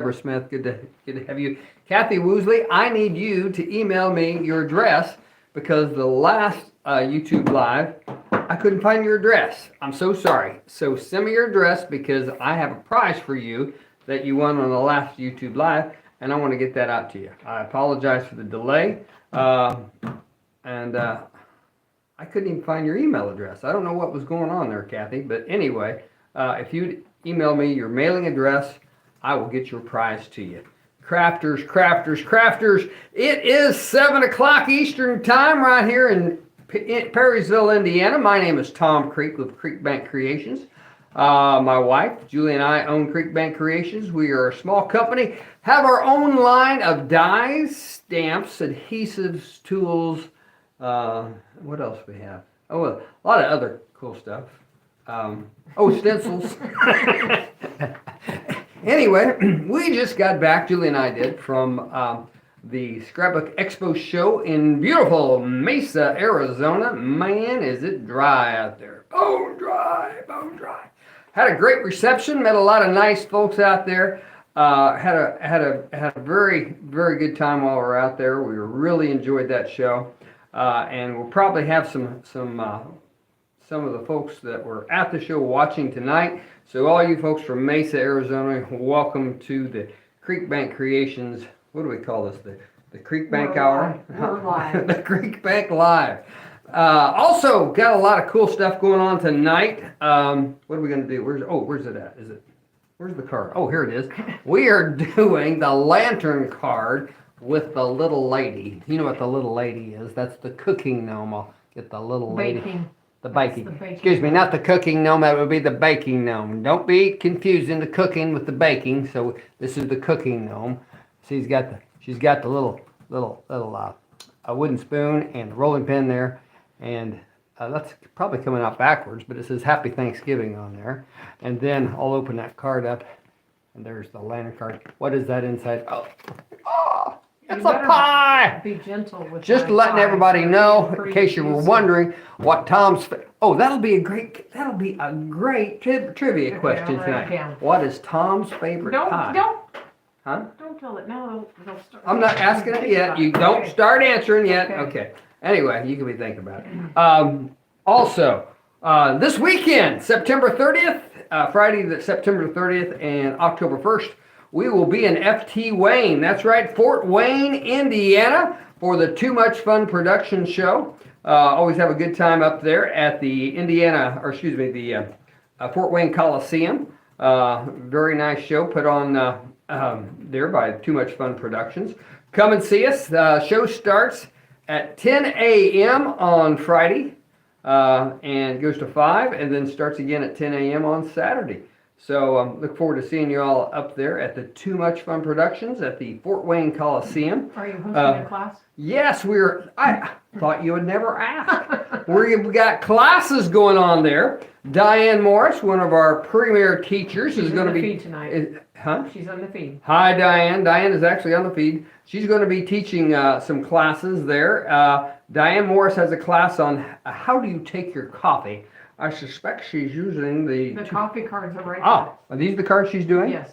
Smith, good to have you. Kathy Woosley, I need you to email me your address because the last YouTube Live, I couldn't find your address. I'm so sorry. So send me your address because I have a prize for you that you won on the last YouTube Live, and I want to get that out to you. I apologize for the delay, and I couldn't even find your email address. I don't know what was going on there, Kathy, but anyway, if you'd email me your mailing address, I will get your prize to you. Crafters, crafters, crafters. It is 7 o'clock Eastern time right here in Perrysville, Indiana. My name is Tom Creek with Creek Bank Creations. My wife, Julie, and I own Creek Bank Creations. We are a small company, have our own line of dies, stamps, adhesives, tools. What else we have? Oh, a lot of other cool stuff. Stencils. Anyway, we just got back, Julie and I did, from the Scrapbook Expo show in beautiful Mesa, Arizona. Man, is it dry out there. Bone dry, bone dry. Had a great reception, met a lot of nice folks out there. Had a very, very good time while we were out there. We really enjoyed that show. And we'll probably have some of the folks that were at the show watching tonight. So all you folks from Mesa, Arizona, welcome to the Creek Bank Creations. What do we call this? The Creek Bank Hour? We're live. The Creek Bank Live. Also, got a lot of cool stuff going on tonight. What are we going to do? Where's it at? Where's the card? Oh, here it is. We are doing the lantern card with the little lady. You know what the little lady is? That's the cooking gnome. I'll get the little lady. Baking. The baking. Excuse me, not the cooking gnome. That would be the baking gnome. Don't be confusing the cooking with the baking. So this is the cooking gnome. She's got the little wooden spoon and the rolling pin there, and that's probably coming out backwards, but it says Happy Thanksgiving on there. And then I'll open that card up, and there's the lantern card. What is that inside? Oh, it's a pie! Be gentle with just letting everybody know, in case you were wondering, what Tom's... that'll be a great trivia question tonight. What is Tom's favorite pie? Don't tell it now. They'll start. I'm not asking it yet. You don't start answering yet. Okay. Anyway, you can be thinking about it. Also, this weekend, September 30th, Friday, September 30th and October 1st, we will be in FT Wayne. That's right, Fort Wayne, Indiana, for the Too Much Fun production show. Always have a good time up there at the Fort Wayne Coliseum. Very nice show put on there by Too Much Fun Productions. Come and see us. Show starts at 10 a.m. on Friday and goes to 5, and then starts again at 10 a.m. on Saturday. So look forward to seeing you all up there at the Too Much Fun Productions at the Fort Wayne Coliseum. Are you hosting a class? Yes, I thought you would never ask. We've got classes going on there. Diane Morris, one of our premier teachers, is going to be... Feed tonight. Huh? She's on the feed. Hi, Diane. Diane is actually on the feed. She's going to be teaching some classes there. Diane Morris has a class on how do you take your coffee. I suspect she's using the coffee cards are right there. Are these the cards she's doing? Yes.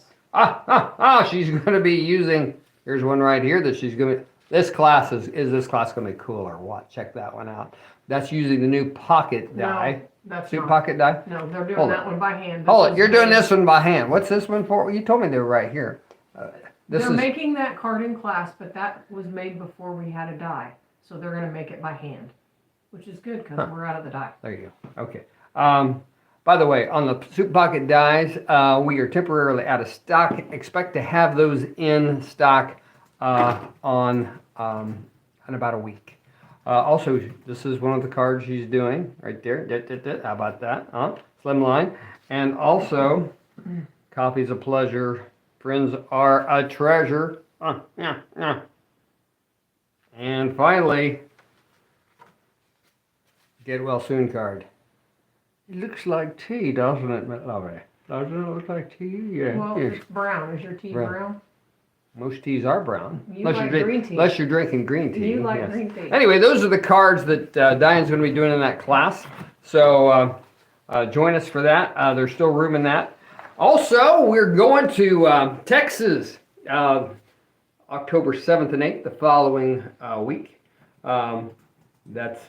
She's going to be using, here's one right here that she's going to, this class is this class going to be cool or what? Check that one out. That's using the new pocket die. No, that's new not. Pocket die? No, they're doing that one by hand. Hold it, you're doing this one by hand. What's this one for? You told me they were right here. They're making that card in class, but that was made before we had a die. So they're going to make it by hand, which is good because we're out of the die. There you go. Okay. By the way, on the Soup Pocket dies, we are temporarily out of stock. Expect to have those in stock in about a week. Also, this is one of the cards she's doing right there. How about that? Slimline. And also, coffee's a pleasure. Friends are a treasure. And finally, get well soon card. It looks like tea, doesn't it, lovey? Doesn't it look like tea? Yeah. Well, it's brown. Is your tea brown? Most teas are brown. You like green tea. Unless you're drinking green tea. You like green tea. Anyway, those are the cards that Diane's going to be doing in that class. So join us for that. There's still room in that. Also, we're going to Texas October 7th and 8th, the following week. That's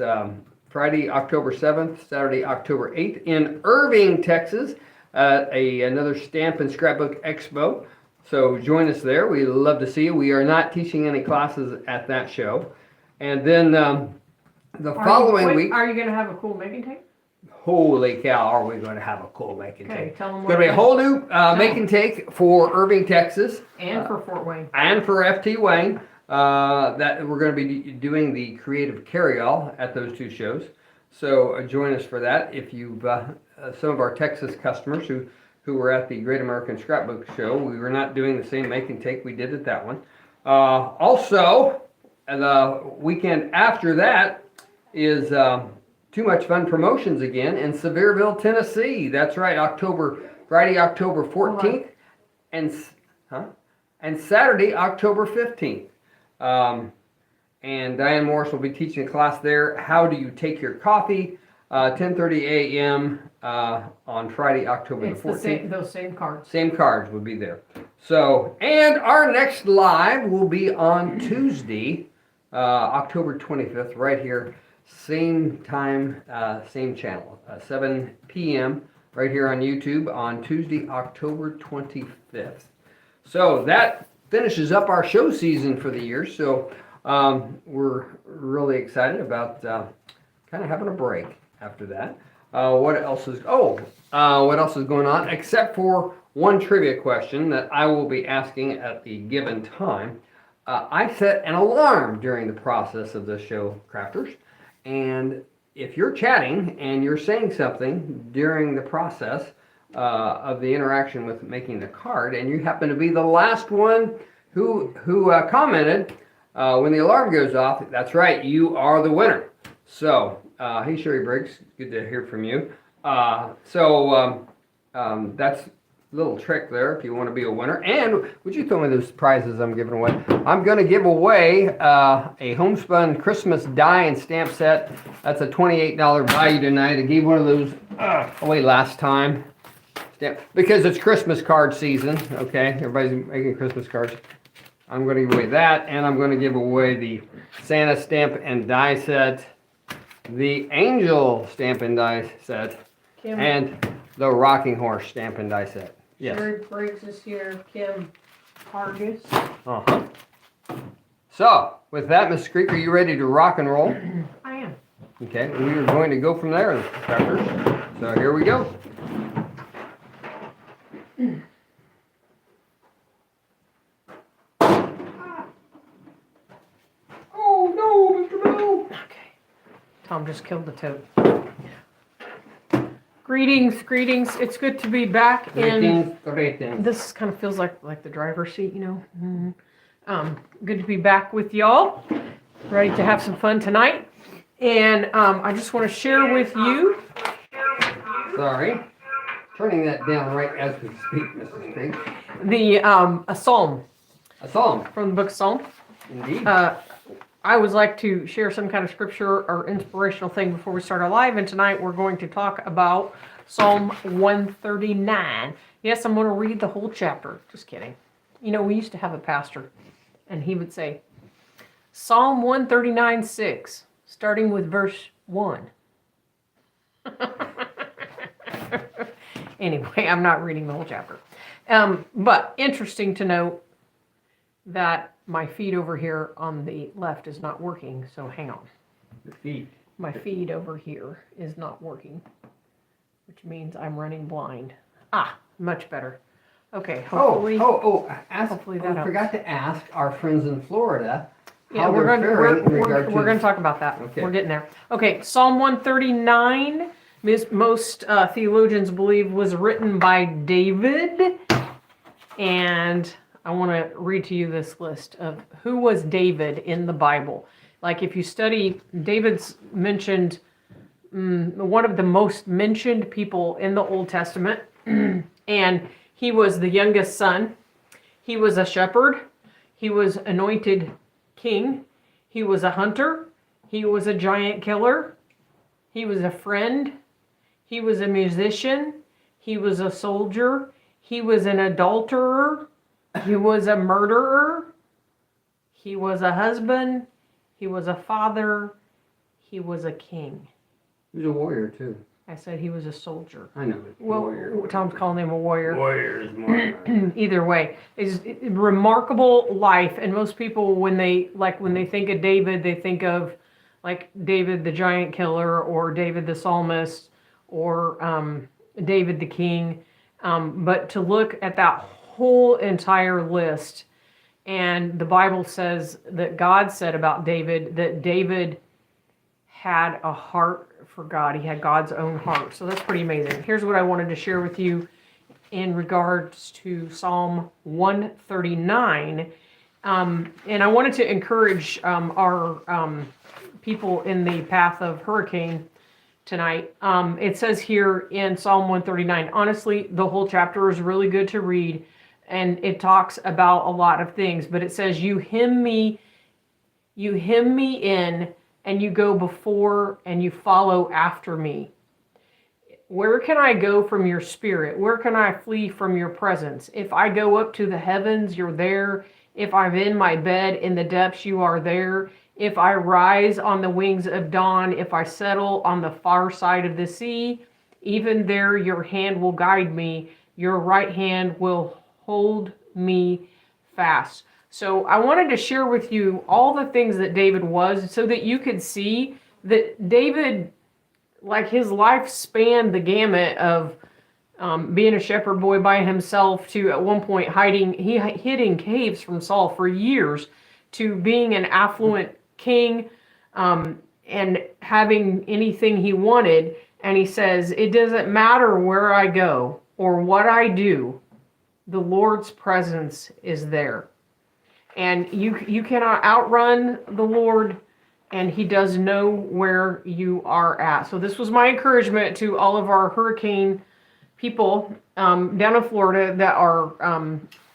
Friday, October 7th, Saturday, October 8th in Irving, Texas, at another Stamp and Scrapbook Expo. So join us there. We love to see you. We are not teaching any classes at that show. And then the following week. Are you going to have a cool making tape? Holy cow, are we going to have a cool make and take? Tell them it's going to be a whole new make and take for Irving, Texas. And for Fort Wayne. And for FT Wayne. That we're going to be doing the creative carry-all at those two shows. So join us for that. If you've, some of our Texas customers who were at the Great American Scrapbook Show, we were not doing the same make and take we did at that one. Also, the weekend after that is Too Much Fun Promotions again in Sevierville, Tennessee. That's right, Friday, October 14th, and Saturday, October 15th. And Diane Morris will be teaching a class there. How do you take your coffee? 10:30 a.m. On Friday, October the 14th. Those same cards. Same cards will be there. So, and our next live will be on Tuesday, October 25th, right here. Same time, same channel, 7 p.m. right here on YouTube on Tuesday, October 25th. So that finishes up our show season for the year. So we're really excited about kind of having a break after that. What else is going on? Except for one trivia question that I will be asking at the given time. I set an alarm during the process of the show, Crafters. And if you're chatting and you're saying something during the process of the interaction with making the card, and you happen to be the last one who commented when the alarm goes off, that's right, you are the winner. So, hey Sherry Briggs, good to hear from you. That's a little trick there if you want to be a winner. And would you throw me those prizes I'm giving away? I'm going to give away a homespun Christmas die and stamp set. That's a $28 value tonight. I gave one of those away last time. Because it's Christmas card season, okay? Everybody's making Christmas cards. I'm going to give away that, and I'm going to give away the Santa stamp and die set, the Angel stamp and die set, Kim, and the Rocking Horse stamp and die set. Yes. Sherry Briggs is here. Kim Hargis. Uh-huh. So, with that, Miss Creek, are you ready to rock and roll? I am. Okay, we are going to go from there, Crafters. So here we go. Oh no, Mr. Bell! Okay. Tom just killed the toad. Greetings. It's good to be back in. This kind of feels like the driver's seat, you know. Mm-hmm. Good to be back with y'all. Ready to have some fun tonight. And I just want to share with you. Sorry. Turning that down right as we speak, Mrs. Creek. A psalm. A psalm. From the book Psalm. Indeed. I would like to share some kind of scripture or inspirational thing before we start our live, and tonight we're going to talk about Psalm 139. Yes, I'm going to read the whole chapter. Just kidding. You know, we used to have a pastor, and he would say, Psalm 139:6, starting with verse 1. Anyway, I'm not reading the whole chapter. But interesting to note that my feed over here on the left is not working, so hang on. The feed. My feed over here is not working, which means I'm running blind. Much better. Okay, hopefully. Hopefully that I forgot to ask our friends in Florida. Yeah, we're going to talk about that. Okay. We're getting there. Okay, Psalm 139, most theologians believe was written by David, and I want to read to you this list of who was David in the Bible. Like if you study, David's mentioned, one of the most mentioned people in the Old Testament, and he was the youngest son. He was a shepherd. He was anointed king. He was a hunter. He was a giant killer. He was a friend. He was a musician. He was a soldier. He was an adulterer. He was a murderer. He was a husband. He was a father. He was a king. He was a warrior, too. I said he was a soldier. I know, but Well, warrior. Tom's calling him a warrior. Warrior is more. Either way, is remarkable life. And most people, when they think of David, they think of like David the giant killer, or David the psalmist, or David the king. But to look at that whole entire list, and the Bible says that God said about David that David had a heart for God. He had God's own heart. So that's pretty amazing. Here's what I wanted to share with you in regards to Psalm 139. And I wanted to encourage our people in the path of hurricane tonight. It says here in Psalm 139, honestly, the whole chapter is really good to read, and it talks about a lot of things, but it says, you hem me in, and you go before and you follow after me. Where can I go from your spirit? Where can I flee from your presence? If I go up to the heavens, you're there. If I'm in my bed in the depths, you are there. If I rise on the wings of dawn, if I settle on the far side of the sea, even there your hand will guide me. Your right hand will hold me fast. So I wanted to share with you all the things that David was, so that you could see that David, like, his life spanned the gamut of being a shepherd boy by himself, to at one point he hid in caves from Saul for years, to being an affluent king and having anything he wanted. And he says, it doesn't matter where I go or what I do, the Lord's presence is there. And you cannot outrun the Lord, and he does know where you are at. So this was my encouragement to all of our hurricane people down in Florida that are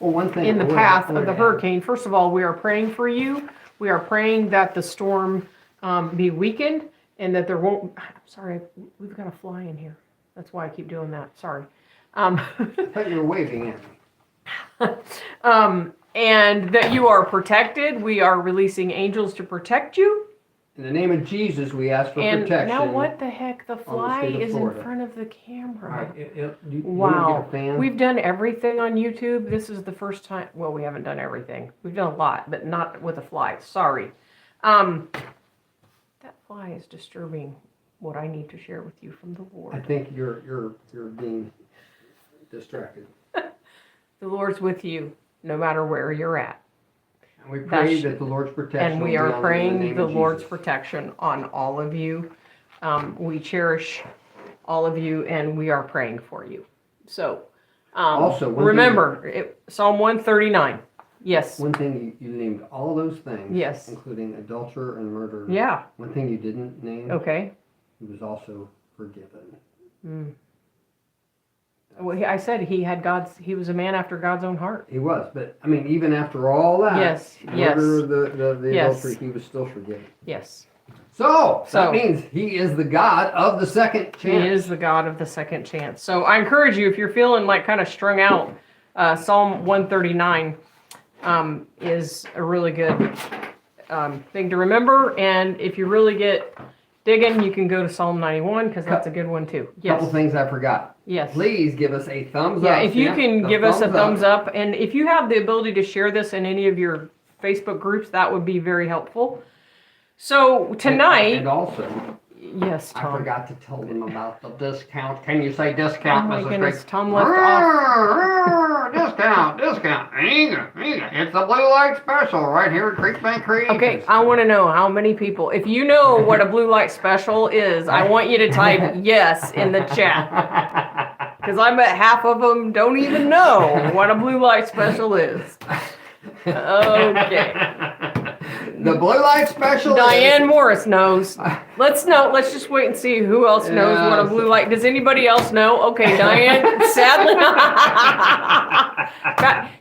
in the path of the hurricane. First of all, we are praying for you. We are praying that the storm be weakened, and that there won't... I'm sorry, we've got a fly in here. That's why I keep doing that. Sorry. I thought you were waving at me. And that you are protected. We are releasing angels to protect you. In the name of Jesus, we ask for and protection. Now what the heck? The fly is in front of the camera. Wow. We've done everything on YouTube. This is the first time. Well, we haven't done everything. We've done a lot, but not with a fly. Sorry. That fly is disturbing what I need to share with you from the Lord. I think you're being distracted. The Lord's with you, no matter where you're at. And we pray that the Lord's protection. And we are praying the Lord's protection on all of you. We cherish all of you, and we are praying for you. So, also remember, Psalm 139. Yes. One thing you named all those things. Yes. Including adulterer and murderer. Yeah. One thing you didn't name. Okay. He was also forgiven. Well, I said he was a man after God's own heart. He was, but I mean, even after all that, the adultery, he was still forgiven. Yes. So that means he is the God of the second chance. He is the God of the second chance. So I encourage you, if you're feeling like kind of strung out, Psalm 139 is a really good thing to remember. And if you really get digging, you can go to Psalm 91, because that's a good one too. Yes. Couple things I forgot. Yes. Please give us a thumbs up. Yeah, if you can give us a thumbs up, and if you have the ability to share this in any of your Facebook groups, that would be very helpful. So tonight, and also, yes, Tom. I forgot to tell them about the discount. Can you say discount? Oh my goodness, Tom left off. Discount. It's the blue light special right here at Creek Bank Creations. Okay, I want to know how many people. If you know what a blue light special is, I want you to type yes in the chat. Because I bet half of them don't even know what a blue light special is. Okay. The blue light special. Diane Morris knows. Let's just wait and see who else knows what a blue light. Does anybody else know? Okay, Diane. Sadly,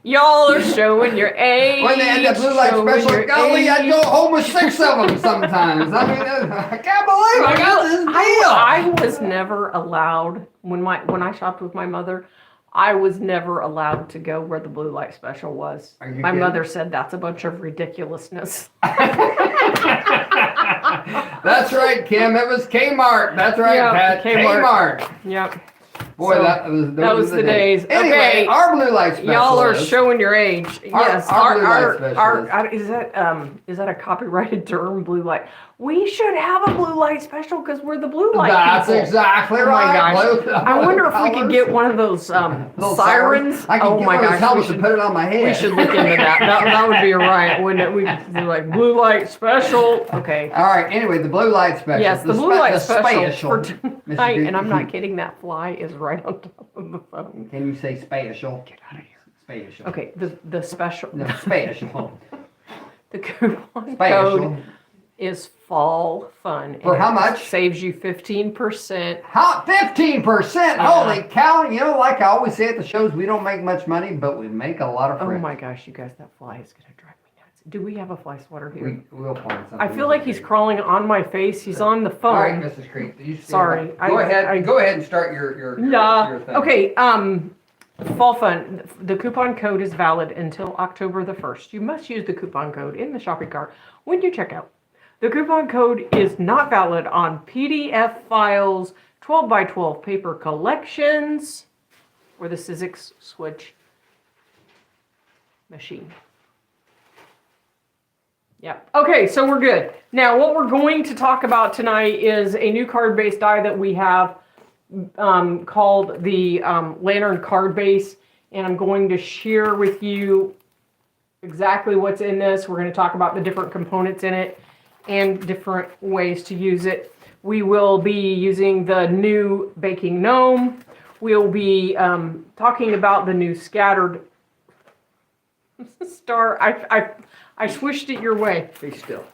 y'all are showing your age. When they had the blue light special, golly, I'd go home with 6 of them sometimes. I mean, I can't believe I got this deal. I was never allowed when I shopped with my mother. I was never allowed to go where the blue light special was. Are you My kidding? mother said that's a bunch of ridiculousness. That's right, Kim. It was Kmart. That's right, Yeah, Pat. Kmart. Kmart. Yep. Boy, So, that was the days. Anyway, Okay. our blue light special. Y'all are is- showing your age. Yes, our blue light special is that a copyrighted term? Blue light. We should have a blue light special because we're the blue light That's people. exactly Oh right. my gosh! Blue- I wonder if we could colors. get one of those Little sirens. I can Oh get my one of those gosh! helmets and put it on my head. We should look into that. That would be a riot, wouldn't it? We could do like blue light special. Okay. All right. Anyway, the blue light special. Yes, the blue light the special for Mr. tonight, Duke. and I'm not kidding. That fly is right on top of the phone. Can you say special? Get out of here. Special. Okay, the special. No, special. The coupon Special. code is fall fun. For and how it much? Saves you 15%. How 15%? Holy cow! You know, like I always say at the shows, we don't make much money, but we make a lot of Oh friends. my gosh, you guys, that fly is gonna drive me nuts. Do we have a fly swatter here? We'll find something. I feel like he's crawling on my face. He's on the phone. All right, Mrs. Creek. You stand Sorry, by. Go ahead. I- Go ahead and start your Nah. your thing. Okay. Fall fun. The coupon code is valid until October the 1st. You must use the coupon code in the shopping cart when you check out. The coupon code is not valid on PDF files, 12 by 12 paper collections, or the Sizzix Switch machine. Yep. Okay, so we're good. Now, what we're going to talk about tonight is a new card-based die that we have called the Lantern Card Base, and I'm going to share with you exactly what's in this. We're going to talk about the different components in it and different ways to use it. We will be using the new Baking Gnome. We'll be talking about the new Scattered Star. I swished it your way. Be still.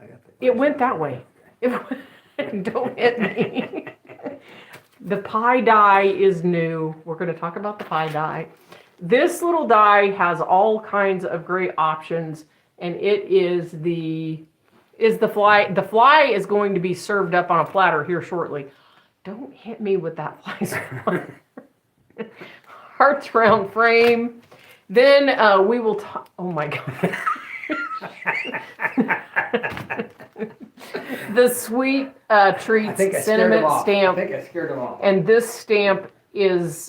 I got the It went that way. Don't hit me. The pie die is new. We're going to talk about the pie die. This little die has all kinds of great options, and it is the fly. The fly is going to be served up on a platter here shortly. Don't hit me with that fly swatter. Hearts round frame. Then we will talk. Oh my god. The sweet treats sentiment stamp. I think I scared them off. And this stamp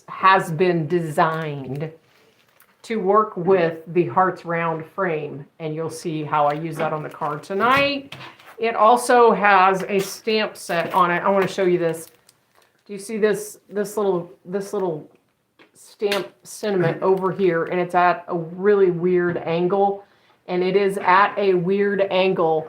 has been designed to work with the Hearts Round frame, and you'll see how I use that on the card tonight. It also has a stamp set on it. I want to show you this. Do you see this little stamp sentiment over here, and it's at a really weird angle, and it is at a weird angle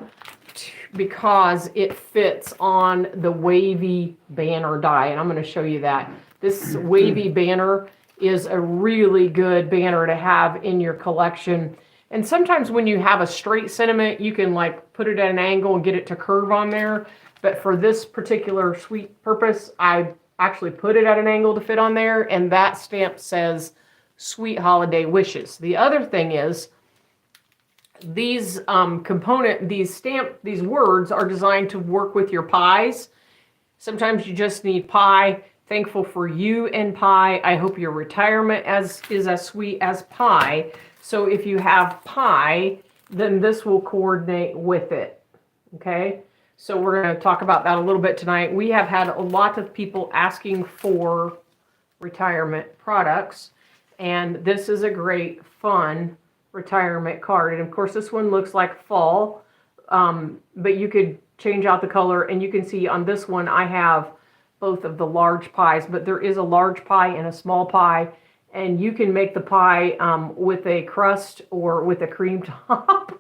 because it fits on the Wavey Banner die, and I'm going to show you that. This Wavey Banner is a really good banner to have in your collection. And sometimes when you have a straight sentiment, you can like put it at an angle and get it to curve on there. But for this particular sweet purpose, I actually put it at an angle to fit on there, and that stamp says Sweet Holiday Wishes. The other thing is, these these words are designed to work with your pies. Sometimes you just need pie. Thankful for you and pie. I hope your retirement is as sweet as pie. So if you have pie, then this will coordinate with it. Okay? So we're going to talk about that a little bit tonight. We have had a lot of people asking for retirement products, and this is a great, fun retirement card. And of course, this one looks like fall, but you could change out the color, and you can see on this one I have both of the large pies, but there is a large pie and a small pie, and you can make the pie with a crust or with a cream top.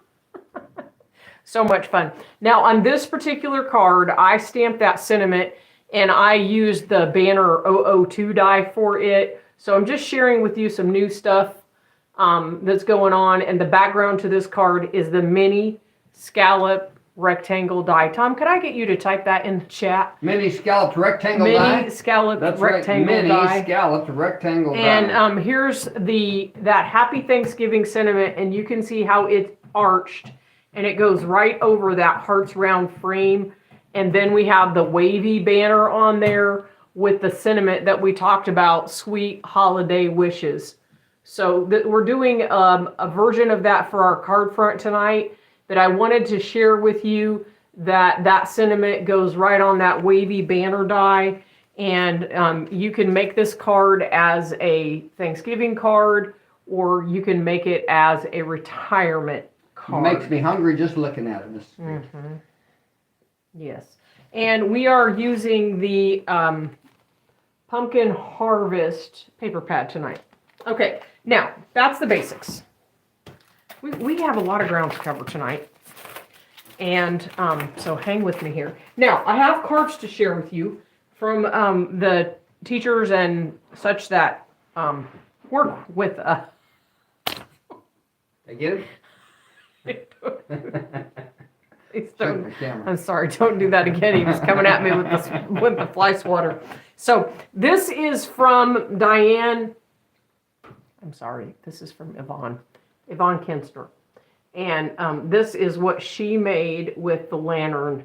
So much fun. Now on this particular card, I stamped that sentiment, and I used the Banner 002 die for it. So I'm just sharing with you some new stuff that's going on, and the background to this card is the mini Scallop rectangle die. Tom, could I get you to type that in the chat? Mini scalloped rectangle die. Mini Scallop That's rectangle right. die. Mini scalloped rectangle die. And here's that Happy Thanksgiving sentiment, and you can see how it's arched, and it goes right over that Hearts Round frame. And then we have the Wavey Banner on there with the sentiment that we talked about, sweet holiday wishes. So we're doing a version of that for our card front tonight, that I wanted to share with you, that sentiment goes right on that Wavey Banner Die. And you can make this card as a Thanksgiving card, or you can make it as a retirement card. Makes me hungry just looking at it. Mm-hmm. Yes. And we are using the Pumpkin Harvest paper pad tonight. Okay, now, that's the basics. We have a lot of ground to cover tonight. And so hang with me here. Now, I have cards to share with you from the teachers and such that work with I get it? Please don't. I'm sorry, don't do that again. He was coming at me with the fly swatter. So this is from Diane. I'm sorry, this is from Yvonne Kinster. And this is what she made with the lantern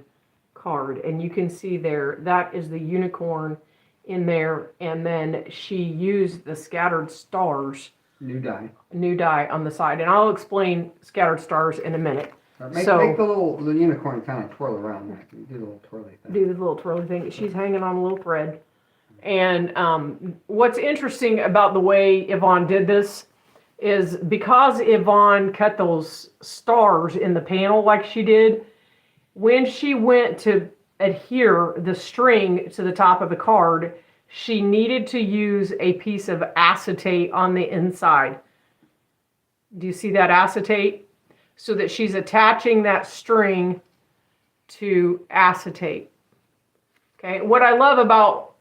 card. And you can see there, that is the unicorn in there. And then she used the scattered stars. New die on the side. And I'll explain scattered stars in a minute. Make the unicorn kind of twirl around there. Do the little twirly thing. Do the little twirly thing. She's hanging on a little thread. And what's interesting about the way Yvonne did this is because Yvonne cut those stars in the panel like she did, when she went to adhere the string to the top of the card, she needed to use a piece of acetate on the inside. Do you see that acetate? So that she's attaching that string to acetate. Okay, what I love about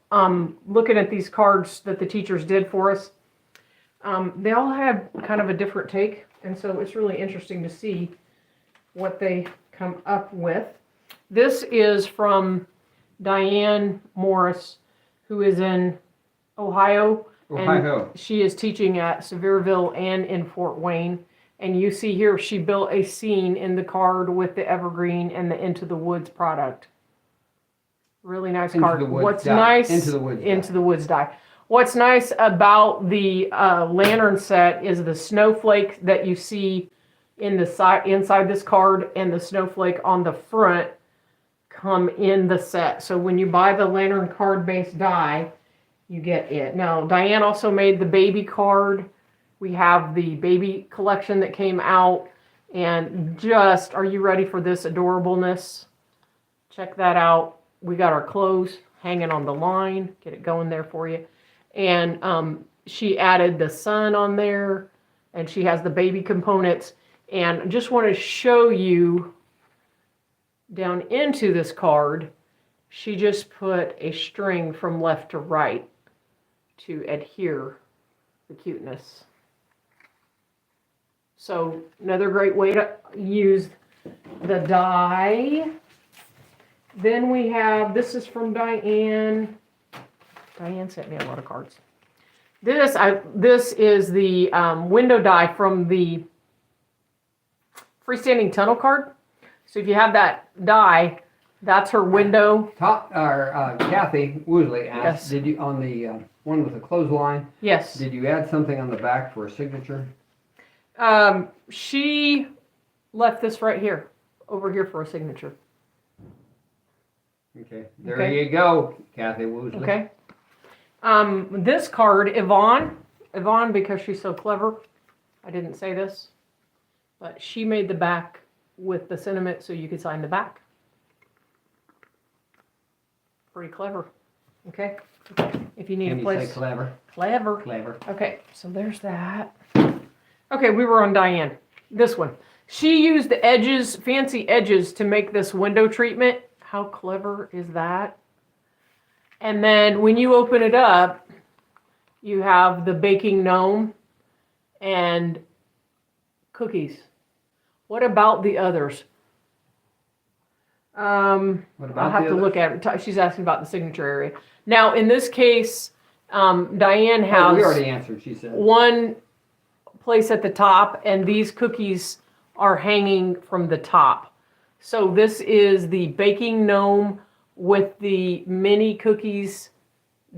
looking at these cards that the teachers did for us, they all had kind of a different take, and so it's really interesting to see what they come up with. This is from Diane Morris, who is in Ohio. And she is teaching at Sevierville and in Fort Wayne. And you see here, she built a scene in the card with the evergreen and the Into the Woods product. Really nice card. What's nice? Into the Woods die. What's nice about the lantern set is the snowflake that you see in the inside this card and the snowflake on the front come in the set. So when you buy the lantern card base die, you get it. Now, Diane also made the baby card. We have the baby collection that came out, and just, are you ready for this adorableness? Check that out. We got our clothes hanging on the line. Get it going there for you. And she added the sun on there, and she has the baby components. And just want to show you down into this card, she just put a string from left to right to adhere the cuteness. So another great way to use the die. Then we have, this is from Diane. Diane sent me a lot of cards. This is the window die from the freestanding tunnel card. So if you have that die, that's her window. Kathy Woosley asked, yes. Did you, on the one with the clothesline, yes, did you add something on the back for a signature? She left this right here, over here for a signature. Okay, there you go, Kathy Woosley. Okay. This card, Yvonne, because she's so clever, I didn't say this, but she made the back with the sentiment so you could sign the back. Pretty clever. Okay. If you need a place. You say clever. Clever. Okay, so there's that. Okay, we were on Diane. This one. She used the edges, fancy edges, to make this window treatment. How clever is that? And then when you open it up, you have the baking gnome and cookies. What about the others? I'll have to look at it. She's asking about the signature area. Now, in this case, Diane has we already answered, she said. One place at the top, and these cookies are hanging from the top. So this is the baking gnome with the mini cookies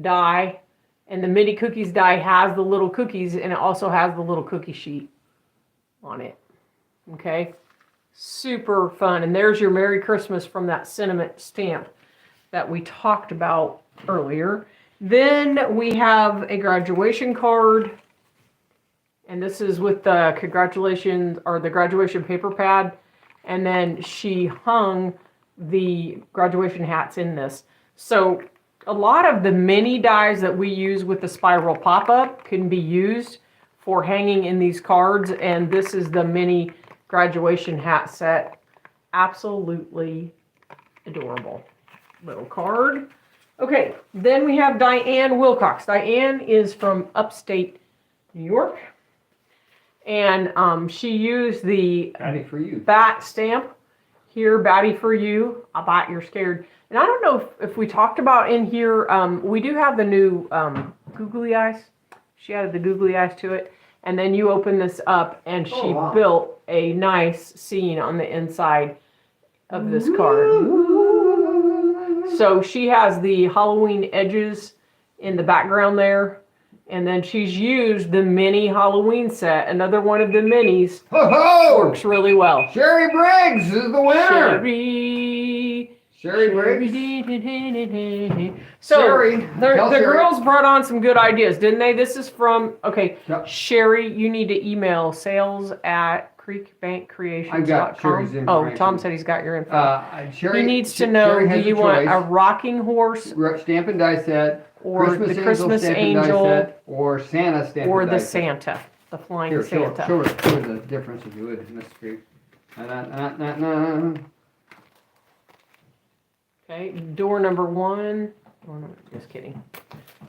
die, and the mini cookies die has the little cookies, and it also has the little cookie sheet on it. Okay, super fun. And there's your Merry Christmas from that sentiment stamp that we talked about earlier. Then we have a graduation card, and this is with the congratulations or the graduation paper pad, and then she hung the graduation hats in this. So a lot of the mini dies that we use with the spiral pop-up can be used for hanging in these cards, and this is the mini graduation hat set. Absolutely adorable little card. Okay, then we have Diane Wilcox. Diane is from upstate New York, and she used the Batty for you. bat stamp here, Batty for you. I bet you're scared. And I don't know if we talked about in here, we do have the new googly eyes. She added the googly eyes to it. And then you open this up, and she built a nice scene on the inside of this card. So she has the Halloween edges in the background there. And then she's used the mini Halloween set. Another one of the minis. Ho-ho! Works really well. Sherry Briggs is the winner. Sherry Briggs. So Sherry. the girls brought on some good ideas, didn't they? This is from, okay, Yep. Sherry, you need to email sales@creekbankcreations.com. I got Sherry's Oh, information. Tom said he's got your info. Sherry, He needs to know, Sherry do has you a want choice. a rocking horse Stamp and die set, or the Christmas stamp and angel die set, or Santa stamp or and the die set. Santa, the flying Here, Santa? show the difference if you would, Miss Creek. Okay, door number 1. Oh, no, just kidding.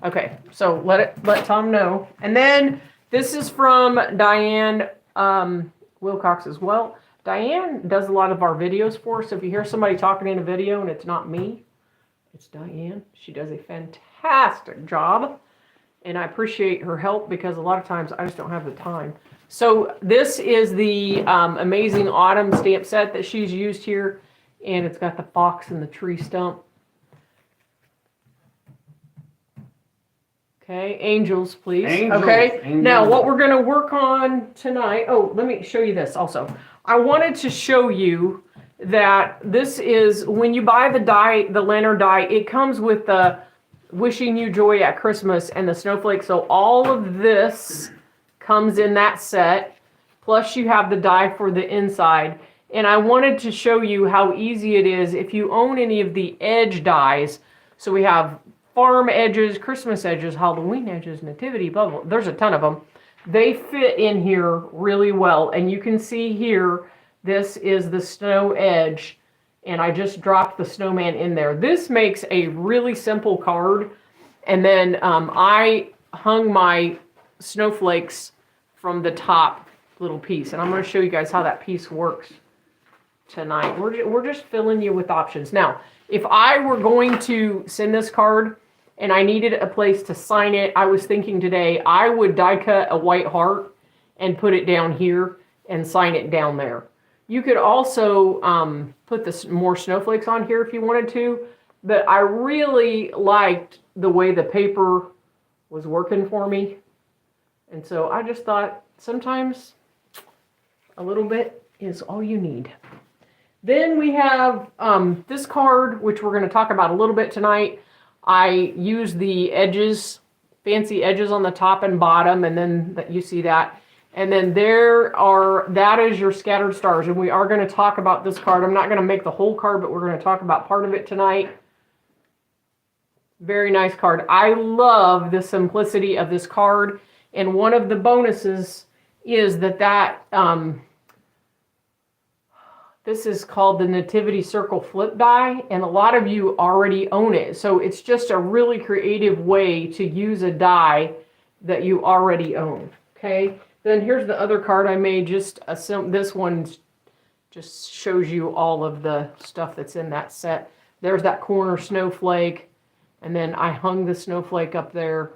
Okay, so let Tom know. And then this is from Diane Wilcox as well. Diane does a lot of our videos for us. So if you hear somebody talking in a video and it's not me, it's Diane. She does a fantastic job, and I appreciate her help because a lot of times I just don't have the time. So this is the Amazing Autumn stamp set that she's used here, and it's got the fox and the tree stump. Okay, angels, please. Angels, okay, angels. Now what we're going to work on tonight. Oh, let me show you this also. I wanted to show you that this is when you buy the die, the lantern die. It comes with the wishing you joy at Christmas and the snowflake. So all of this comes in that set. Plus you have the die for the inside. And I wanted to show you how easy it is if you own any of the edge dies. So we have farm edges, Christmas edges, Halloween edges, Nativity, blah, blah. There's a ton of them. They fit in here really well. And you can see here, this is the snow edge. And I just dropped the snowman in there. This makes a really simple card. And then I hung my snowflakes from the top little piece. And I'm going to show you guys how that piece works tonight. We're just filling you with options. Now, if I were going to send this card and I needed a place to sign it, I was thinking today I would die cut a white heart and put it down here and sign it down there. You could also put more snowflakes on here if you wanted to, but I really liked the way the paper was working for me. And so I just thought sometimes a little bit is all you need. Then we have this card, which we're going to talk about a little bit tonight. I use the edges, fancy edges on the top and bottom, and then you see that. And then that is your scattered stars. And we are going to talk about this card. I'm not going to make the whole card, but we're going to talk about part of it tonight. Very nice card. I love the simplicity of this card. And one of the bonuses is that this is called the Nativity Circle Flip Die, and a lot of you already own it. So it's just a really creative way to use a die that you already own. Okay. Then here's the other card I made. This one just shows you all of the stuff that's in that set. There's that corner snowflake, and then I hung the snowflake up there.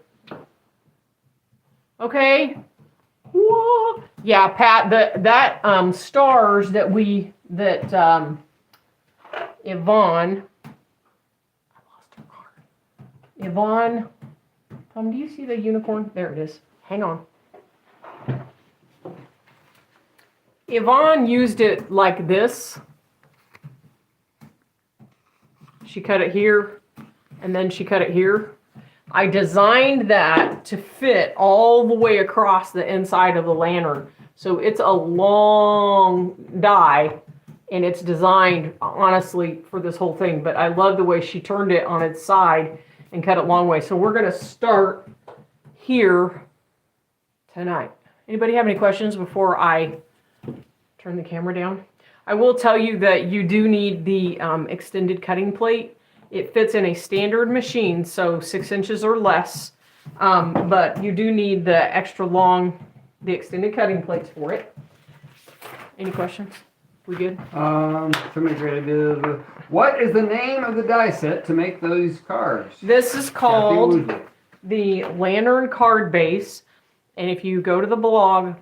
Okay. Whoa. Yeah, Pat. That stars that Yvonne. I lost her card. Yvonne Tom, do you see the unicorn? There it is. Hang on. Yvonne used it like this. She cut it here, and then she cut it here. I designed that to fit all the way across the inside of the lantern. So it's a long die, and it's designed, honestly, for this whole thing. But I love the way she turned it on its side and cut it long way. So we're going to start here tonight. Anybody have any questions before I turn the camera down? I will tell you that you do need the extended cutting plate. It fits in a standard machine, so 6 inches or less. But you do need the extra long, the extended cutting plates for it. Any questions? We good? Somebody great ideas. What is the name of the die set to make those cards? This is called the Lantern Card Base. And if you go to the blog,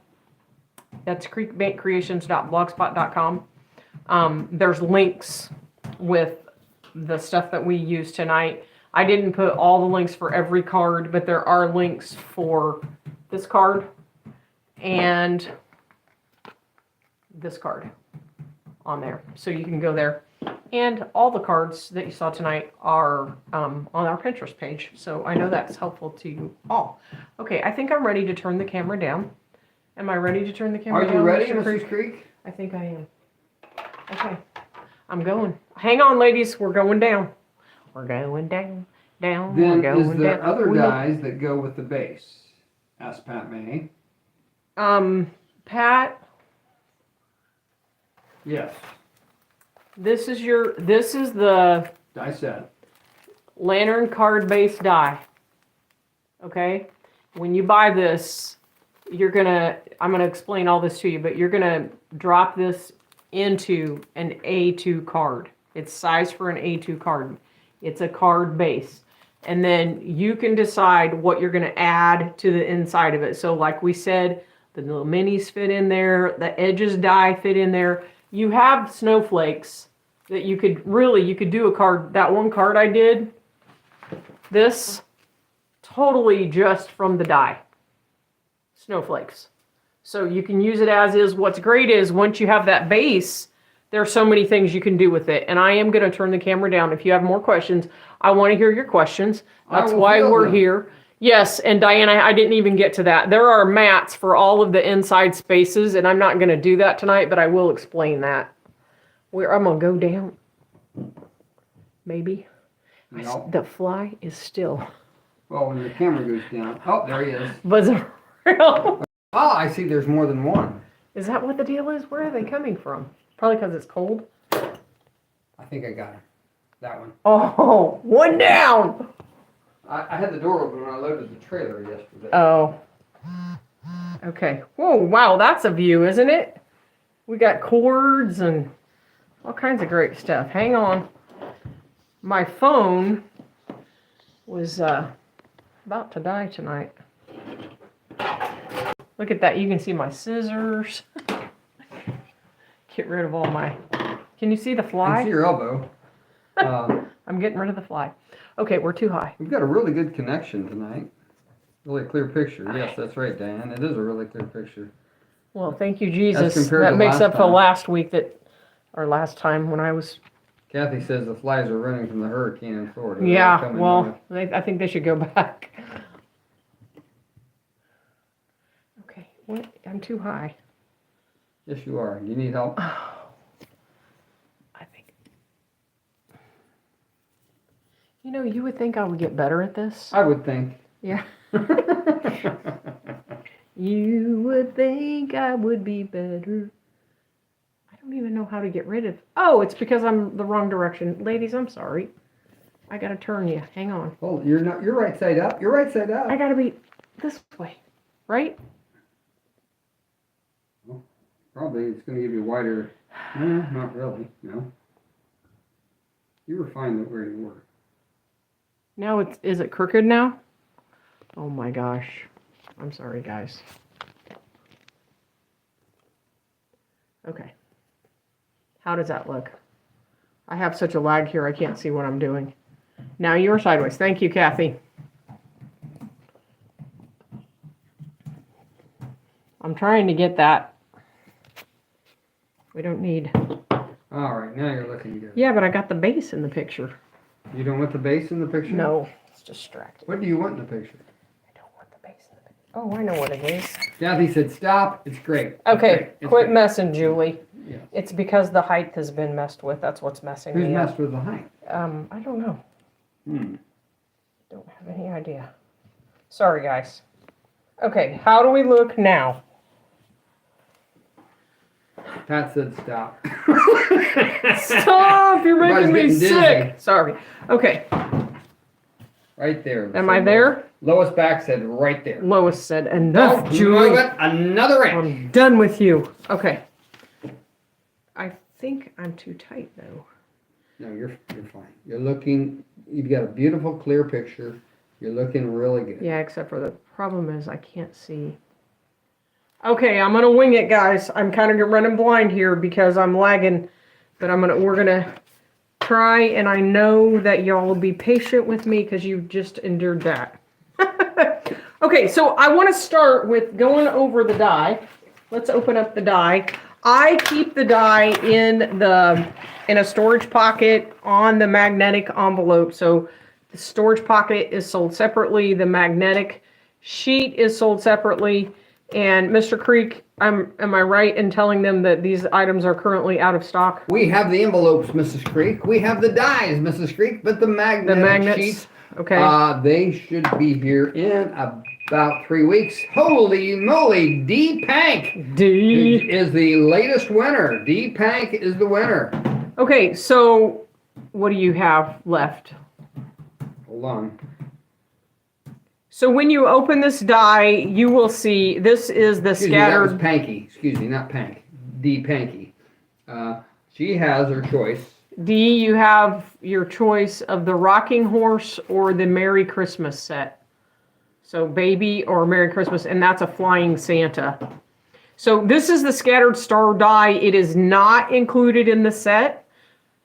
that's creekbankcreations.blogspot.com. There's links with the stuff that we use tonight. I didn't put all the links for every card, but there are links for this card and this card on there. So you can go there. And all the cards that you saw tonight are on our Pinterest page. So I know that's helpful to you all. Okay, I think I'm ready to turn the camera down. Am I ready to turn the camera down? Are you ready, Mr. Mrs. Creek? I think I am. Okay, I'm going. Hang on, ladies. We're going down. We're going down, down. Then we're going is there down. other dies that go with the base? Asked Pat May. Pat, Yes. this is the Die set. Lantern Card Base die. Okay? When you buy this, I'm gonna explain all this to you, but you're gonna drop this into an A2 card. It's sized for an A2 card. It's a card base. And then you can decide what you're gonna add to the inside of it. So like we said, the little minis fit in there, the edges die fit in there. You have snowflakes that you could do a card. That one card I did, this, totally just from the die. Snowflakes. So you can use it as is. What's great is once you have that base, there are so many things you can do with it. And I am going to turn the camera down. If you have more questions, I want to hear your questions. That's why we're here. Yes, and Diana, I didn't even get to that. There are mats for all of the inside spaces, and I'm not going to do that tonight, but I will explain that. Where I'm going to go down. Maybe. No. The fly is still. Well, when the camera goes down. Oh, there he is. Was it real? Oh, I see there's more than one. Is that what the deal is? Where are they coming from? Probably because it's cold. I think I got her. That one. Oh, one down. I had the door open when I loaded the trailer yesterday. Oh. Okay. Whoa, wow, that's a view, isn't it? We got cords and all kinds of great stuff. Hang on. My phone was about to die tonight. Look at that. You can see my scissors. Get rid of all my... Can you see the fly? I can see your elbow. I'm getting rid of the fly. Okay, we're too high. We've got a really good connection tonight. Really clear picture. Yes, that's right, Diane. It is a really clear picture. Well, thank you, Jesus. compared That to makes last up for time. last week or last time when I was... Kathy says the flies are running from the hurricane in Florida. They're Yeah, coming well, north. I think they should go back. Okay, what? I'm too high. Yes, you are. You need help? I think... You know, you would think I would get better at this. I would think. Yeah. You would think I would be better. I don't even know how to get rid of... Oh, it's because I'm the wrong direction. Ladies, I'm sorry. I gotta turn you. Hang on. Well, you're not. You're right side up. You're right side up. I gotta be this way, right? Well, probably it's going to give you wider. No, not really. No. You were fine where you were. Now is it crooked now? Oh my gosh. I'm sorry, guys. Okay. How does that look? I have such a lag here, I can't see what I'm doing. Now you're sideways. Thank you, Kathy. trying to get that. We don't need. All right, now you're looking good. Yeah, but I got the base in the picture. You don't want the base in the picture? No, it's distracting. What do you want in the picture? I don't want the base in the picture. Oh, I know what it is. Kathy said, "Stop! It's great." It's Okay, great. It's quit great. messing, Julie. Yeah. It's because the height has been messed with. That's what's messing Who's me up. messed with the height? I don't know. Hmm. Don't have any idea. Sorry, guys. Okay, how do we look now? Pat said, "Stop." Stop! You're making me Everybody's getting sick. dizzy. Sorry. Okay, Right there. am I there? Lois back said, "Right there." Lois said, enough, Don't Julie. move it another inch. I'm done with you. Okay. I think I'm too tight, though. No, you're fine. You're looking. You've got a beautiful, clear picture. You're looking really good. Yeah, except for the problem is I can't see. Okay, I'm gonna wing it, guys. I'm kind of running blind here because I'm lagging, but we're gonna try, and I know that y'all will be patient with me because you've just endured that. Okay, so I want to start with going over the die. Let's open up the die. I keep the die in a storage pocket on the magnetic envelope. So the storage pocket is sold separately. The magnetic sheet is sold separately. And Mr. Creek, am I right in telling them that these items are currently out of stock? We have the envelopes, Mrs. Creek. We have the dies, Mrs. Creek. But the magnets, sheets, okay. they should be here in about 3 weeks. Holy moly! D Pank D is the latest winner. D Pank is the winner. Okay, so what do you have left? Hold on. So when you open this die, you will see this is the Excuse me, that was scattered. Panky. Excuse me, not Pank. D Panky. She has her choice. D, you have your choice of the Rocking Horse or the Merry Christmas set. So Baby or Merry Christmas, and that's a Flying Santa. So this is the Scattered Star die. It is not included in the set.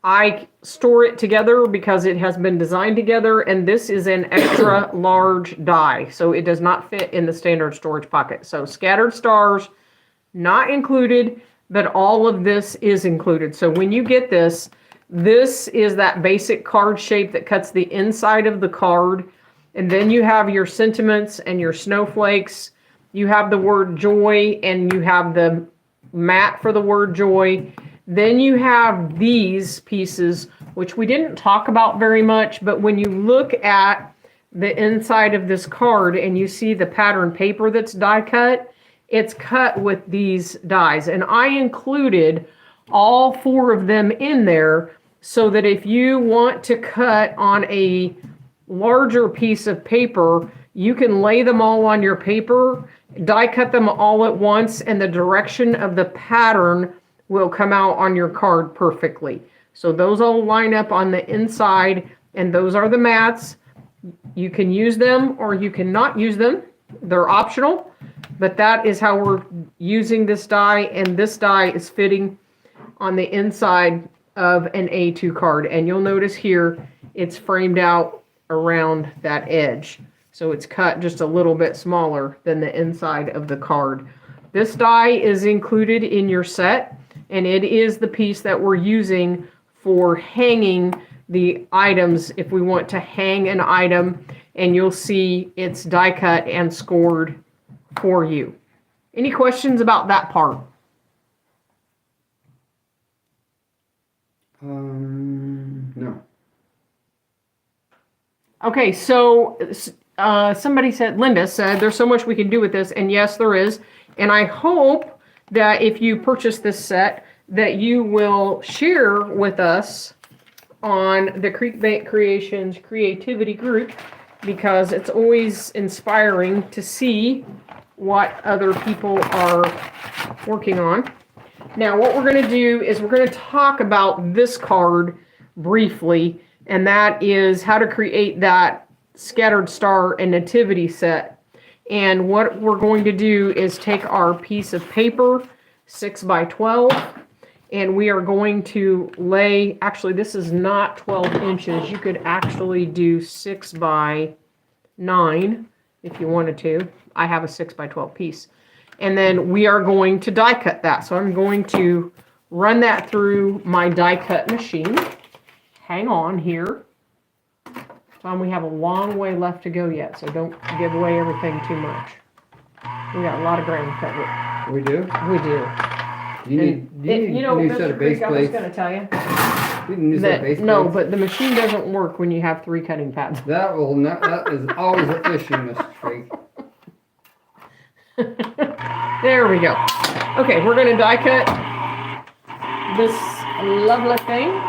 I store it together because it has been designed together, and this is an extra large die, so it does not fit in the standard storage pocket. So Scattered Stars, not included, but all of this is included. So when you get this, this is that basic card shape that cuts the inside of the card, and then you have your sentiments and your snowflakes. You have the word joy, and you have the mat for the word joy. Then you have these pieces, which we didn't talk about very much, but when you look at the inside of this card and you see the pattern paper that's die cut, it's cut with these dies. And I included all 4 of them in there so that if you want to cut on a larger piece of paper, you can lay them all on your paper, die cut them all at once, and the direction of the pattern will come out on your card perfectly. So those all line up on the inside, and those are the mats. You can use them or you cannot use them. They're optional, but that is how we're using this die, and this die is fitting on the inside of an A2 card. And you'll notice here, it's framed out around that edge. So it's cut just a little bit smaller than the inside of the card. This die is included in your set, and it is the piece that we're using for hanging the items if we want to hang an item, and you'll see it's die cut and scored for you. Any questions about that part? No. Okay, so somebody said, Linda said, there's so much we can do with this, and yes, there is. And I hope that if you purchase this set, that you will share with us on the Creek Bank Creations Creativity Group, because it's always inspiring to see what other people are working on. Now, what we're going to do is we're going to talk about this card briefly, and that is how to create that Scattered Star and Nativity set. And what we're going to do is take our piece of paper, 6x12, and we are going to lay, actually this is not 12 inches, you could actually do 6x9 if you wanted to. I have a 6x12 piece. And then we are going to die cut that. So I'm going to run that through my die cut machine. Hang on here. Tom, we have a long way left to go yet, so don't give away everything too much. We got a lot of ground to cover. We do? We do. You need a new set of base I was plates. going to tell you. You need a new set of base No, plates. but the machine doesn't work when you have 3 cutting pads. That will not, that is always an issue, Mr. Freak. There we go. Okay, we're going to die cut this lovely thing.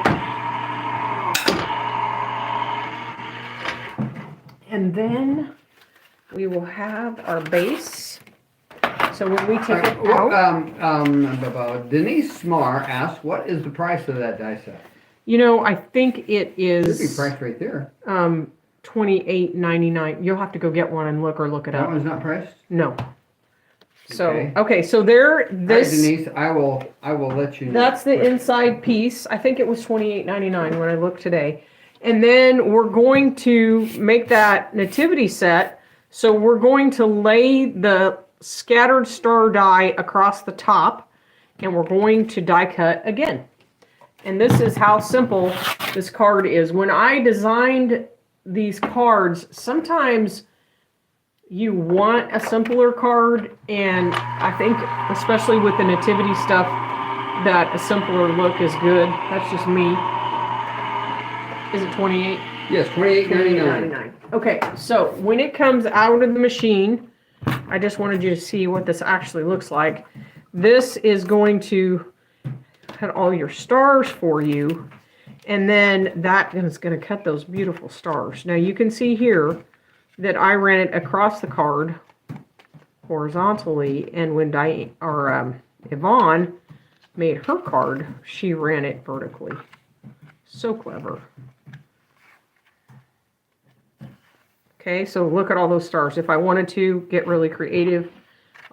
And then we will have our base. So when we take it out. Denise Smar asks, what is the price of that die set? You know, I think it is Should be priced right there. $28.99. You'll have to go get one and look it That up. one's not priced? No. So Okay. so there All right, this Denise, I will let you know. that's the inside piece. I think it was $28.99 when I looked today. And then we're going to make that nativity set. So we're going to lay the scattered star die across the top, and we're going to die cut again. And this is how simple this card is. When I designed these cards, sometimes you want a simpler card, and I think especially with the nativity stuff that a simpler look is good. That's just me. Is it 28? Yes, $28.99. Okay, so when it comes out of the machine, I just wanted you to see what this actually looks like. This is going to cut all your stars for you, and then that is going to cut those beautiful stars. Now you can see here that I ran it across the card horizontally, and when Yvonne made her card, she ran it vertically. So clever. Okay, so look at all those stars. If I wanted to get really creative,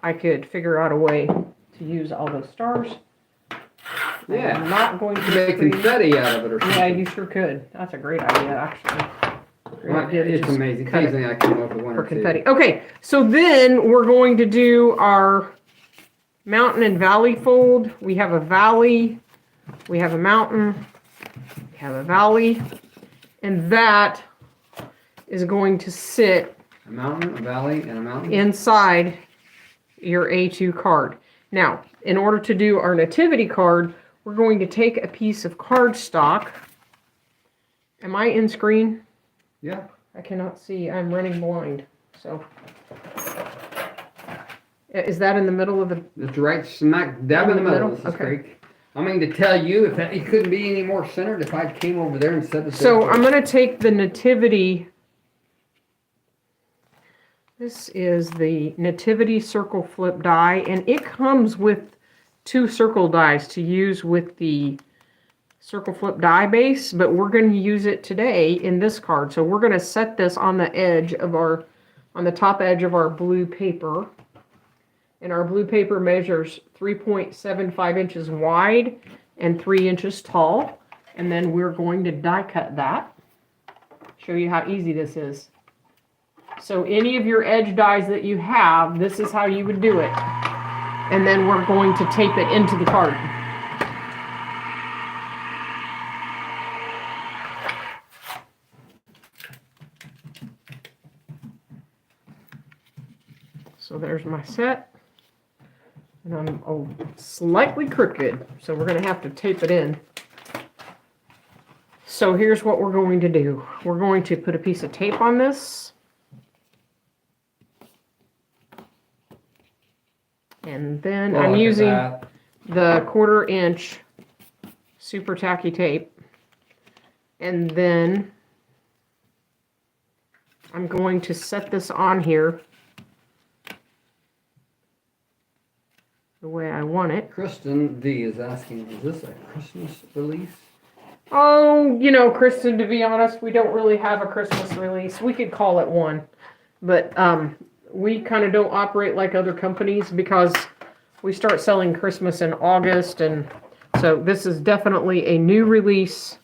I could figure out a way to use all those stars. Yeah. I'm not going to Make confetti out of it or something. Yeah, you sure could. That's a great idea, actually. Great Well, idea to it's just amazing. cut it Occasionally I come up with one for or two. confetti. Okay, so then we're going to do our mountain and valley fold. We have a valley, we have a mountain, we have a valley, and that is going to sit A mountain, a valley, and a mountain? inside your A2 card. Now, in order to do our nativity card, we're going to take a piece of cardstock. Am I in screen? Yeah. I cannot see. I'm running blind. So, is that in the middle of the? It's right smack dab in the middle. This is Okay. great. I mean to tell you, if it couldn't be any more centered if I came over there and set it So there. I'm going to take the nativity. This is the nativity circle flip die, and it comes with 2 circle dies to use with the circle flip die base, but we're going to use it today in this card. So we're going to set this on the edge of on the top edge of our blue paper. And our blue paper measures 3.75 inches wide and 3 inches tall. And then we're going to die cut that. Show you how easy this is. So any of your edge dies that you have, this is how you would do it. And then we're going to tape it into the card. So there's my set. And I'm slightly crooked, so we're going to have to tape it in. So here's what we're going to do. We're going to put a piece of tape on this. And then I'm using the 1/4 inch super tacky tape. And then I'm going to set this on here the way I want it. Kristen D is asking, is this a Christmas release? Oh, you know, Kristen, to be honest, we don't really have a Christmas release. We could call it one. But we kind of don't operate like other companies because we start selling Christmas in August. And so this is definitely a new release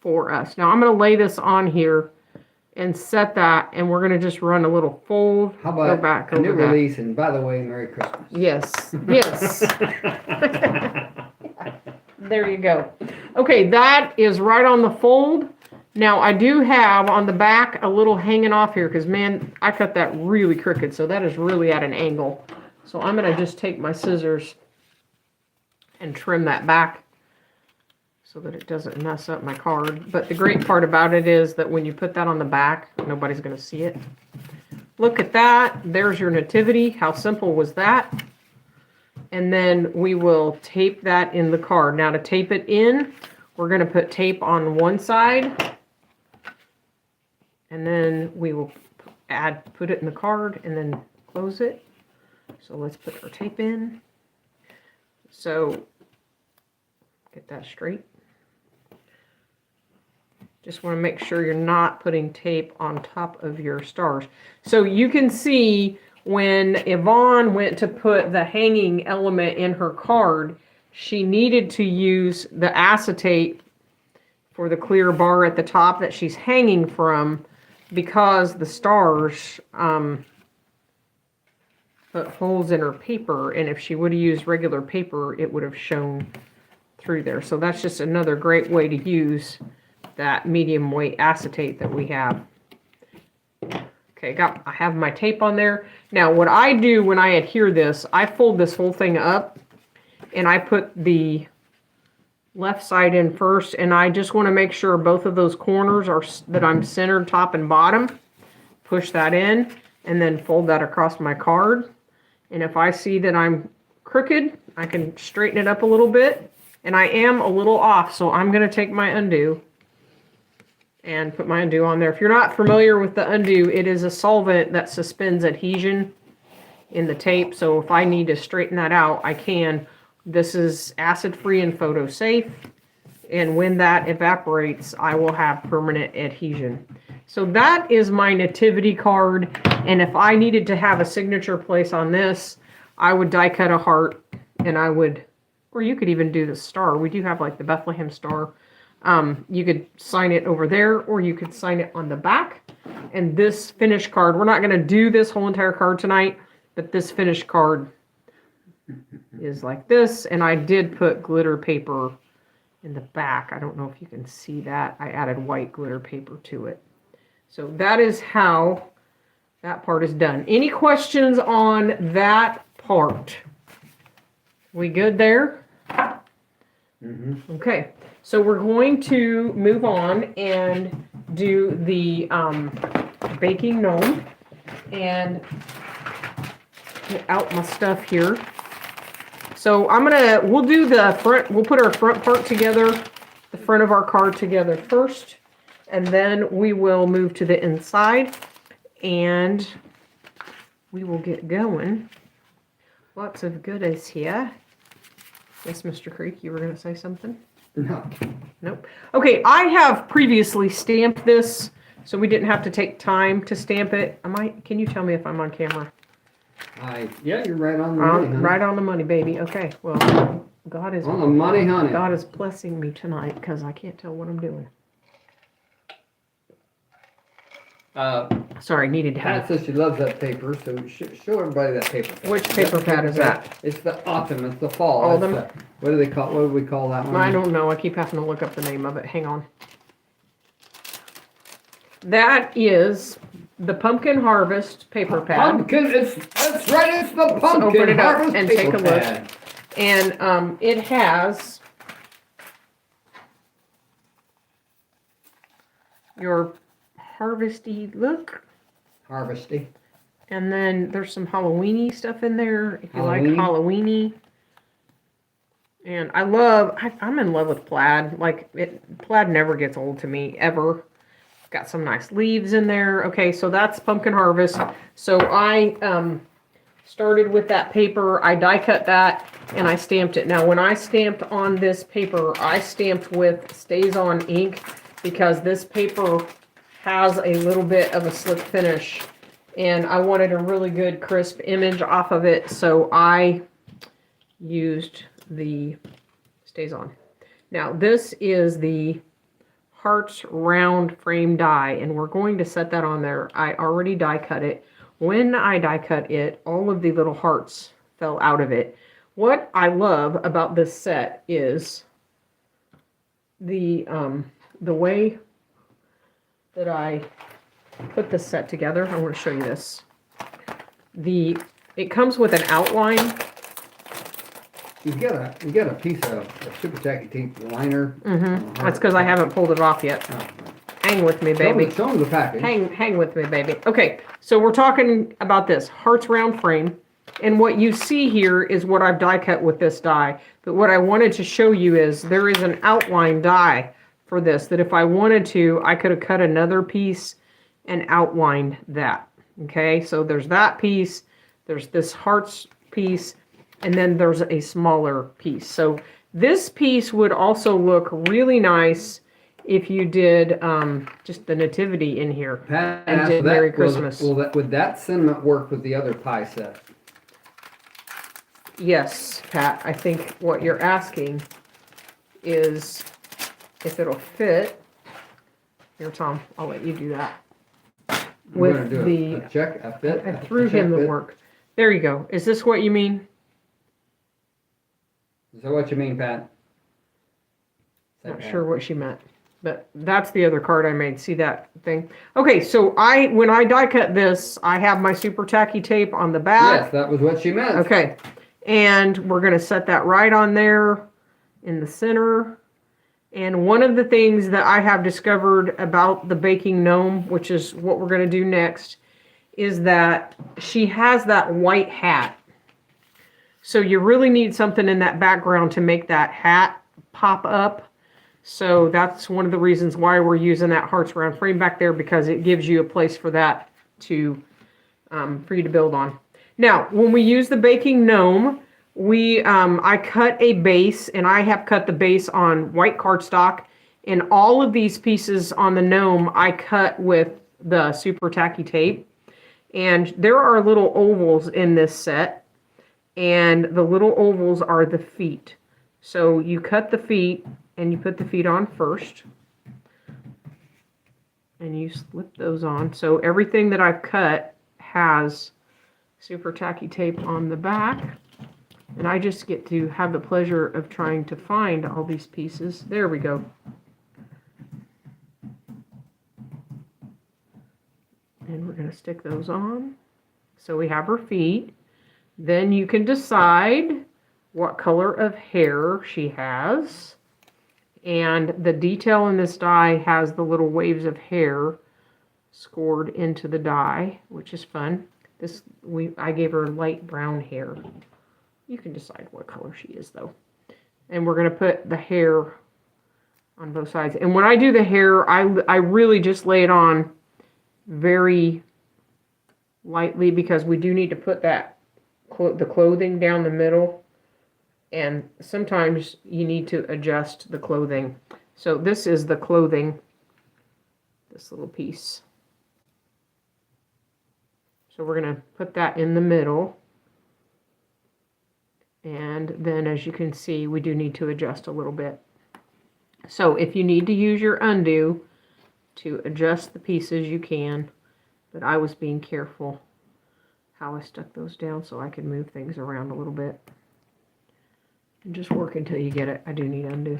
for us. Now I'm going to lay this on here and set that, and we're going to just run a little fold. How about go back a new over that. release? And by the way, Merry Christmas. Yes, yes. There you go. Okay, that is right on the fold. Now, I do have on the back a little hanging off here because, man, I cut that really crooked, so that is really at an angle. So I'm going to just take my scissors and trim that back so that it doesn't mess up my card. But the great part about it is that when you put that on the back, nobody's going to see it. Look at that. There's your nativity. How simple was that? And then we will tape that in the card. Now to tape it in, we're going to put tape on one side. And then we will put it in the card and then close it. So let's put our tape in. So get that straight. Just want to make sure you're not putting tape on top of your stars. So you can see when Yvonne went to put the hanging element in her card, she needed to use the acetate for the clear bar at the top that she's hanging from because the stars put holes in her paper, and if she would have used regular paper, it would have shown through there. So that's just another great way to use that medium weight acetate that we have. Okay, I have my tape on there. Now what I do when I adhere this, I fold this whole thing up and I put the left side in first, and I just want to make sure both of those corners are that I'm centered top and bottom. Push that in and then fold that across my card. And if I see that I'm crooked, I can straighten it up a little bit. And I am a little off, so I'm going to take my undo and put my undo on there. If you're not familiar with the undo, it is a solvent that suspends adhesion in the tape. So if I need to straighten that out, I can. This is acid-free and photo-safe. And when that evaporates, I will have permanent adhesion. So that is my nativity card. And if I needed to have a signature place on this, I would die cut a heart, and I would, or you could even do the star. We do have like the Bethlehem star. You could sign it over there, or you could sign it on the back. And this finished card, we're not going to do this whole entire card tonight, but this finished card is like this. And I did put glitter paper in the back. I don't know if you can see that. I added white glitter paper to it. So that is how that part is done. Any questions on that part? We good there? Mm-hmm. Okay. So we're going to move on and do the baking gnome and get out my stuff here. So we'll do the front, we'll put our front part together, the front of our card together first, and then we will move to the inside and we will get going. Lots of goodies here. Yes, Mr. Creek, you were going to say something? No. Nope. Okay, I have previously stamped this, so we didn't have to take time to stamp it. Can you tell me if I'm on camera? Yeah, you're right on the money, honey. Right on the money, baby. Okay, well, God is on the money, honey. God is blessing me tonight because I can't tell what I'm doing. Sorry, needed to Pat have. says she loves that paper, so show everybody that paper. Which paper pad is that? It's the autumn. It's the fall. Autumn? What do they call? What do we call that one? I don't know. I keep having to look up the name of it. Hang on. That is the Pumpkin Harvest paper pad. Pumpkin. That's right. It's the So Pumpkin open it up Harvest and paper take a look. pad. And it has your harvesty look. Harvesty. And then there's some Halloweeny stuff in there if you like Halloween. Halloweeny. And I'm in love with plaid. Plaid never gets old to me, ever. Got some nice leaves in there. Okay, so that's Pumpkin Harvest. So I started with that paper. I die cut that and I stamped it. Now when I stamped on this paper, I stamped with Stays On ink because this paper has a little bit of a slick finish and I wanted a really good crisp image off of it, so I used the Stays On. Now this is the Hearts round frame die, and we're going to set that on there. I already die cut it. When I die cut it, all of the little hearts fell out of it. What I love about this set is the way that I put this set together. I want to show you this. It comes with an outline. You got a piece of super tacky tape liner. That's because I haven't pulled it off yet. Oh. Hang with me, baby. Show them the package. Hang with me, baby. Okay, so we're talking about this hearts round frame, and what you see here is what I've die cut with this die. But what I wanted to show you is there is an outline die for this that if I wanted to, I could have cut another piece and outlined that. Okay, so there's that piece, there's this hearts piece, and then there's a smaller piece. So this piece would also look really nice if you did just the Nativity in here Pat, and did Merry Christmas. Would that sentiment work with the other pie set? Yes, Pat, I think what you're asking is if it'll fit. Here, Tom, I'll let you do that. We're gonna do a check, a fit. I threw him the work. There you go. Is this what you mean? Is that what you mean, Pat? Not sure what she meant, but that's the other card I made. See that thing? Okay, so when I die cut this, I have my super tacky tape on the back. Yes, that was what she meant. Okay, and we're going to set that right on there in the center. And one of the things that I have discovered about the baking gnome, which is what we're going to do next, is that she has that white hat. So you really need something in that background to make that hat pop up. So that's one of the reasons why we're using that hearts round frame back there, because it gives you a place for that to for you to build on. Now, when we use the baking gnome, I cut a base, and I have cut the base on white cardstock, and all of these pieces on the gnome I cut with the super tacky tape. And there are little ovals in this set, and the little ovals are the feet. So you cut the feet, and you put the feet on first, and you slip those on. So everything that I've cut has super tacky tape on the back, and I just get to have the pleasure of trying to find all these pieces. There we go. And we're going to stick those on. So we have her feet. Then you can decide what color of hair she has. And the detail in this die has the little waves of hair scored into the die, which is fun. I gave her light brown hair. You can decide what color she is, though. And we're going to put the hair on both sides. And when I do the hair, I really just lay it on very lightly, because we do need to put the clothing down the middle. And sometimes you need to adjust the clothing. So this is the clothing, this little piece. So we're going to put that in the middle. And then, as you can see, we do need to adjust a little bit. So if you need to use your undo to adjust the pieces, you can. But I was being careful how I stuck those down so I could move things around a little bit. And just work until you get it. I do need undo.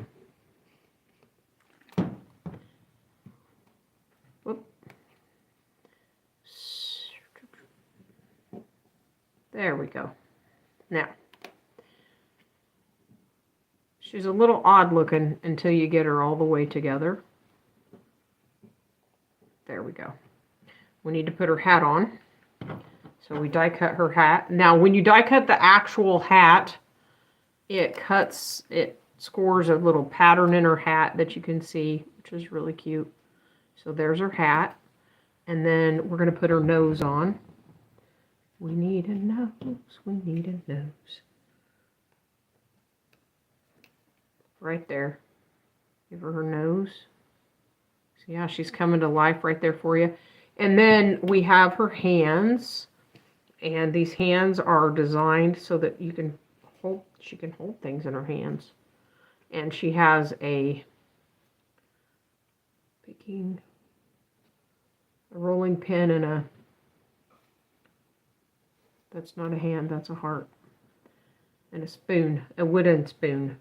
Whoop. There we go. Now, she's a little odd looking until you get her all the way together. There we go. We need to put her hat on. So we die cut her hat. Now, when you die cut the actual hat, it scores a little pattern in her hat that you can see, which is really cute. So there's her hat. And then we're going to put her nose on. We need a nose. We need a nose. Right there. Give her nose. See how she's coming to life right there for you. And then we have her hands. And these hands are designed so that she can hold things in her hands. And she has a Picking a rolling pin and a, that's not a hand, that's a heart. And a spoon, a wooden spoon.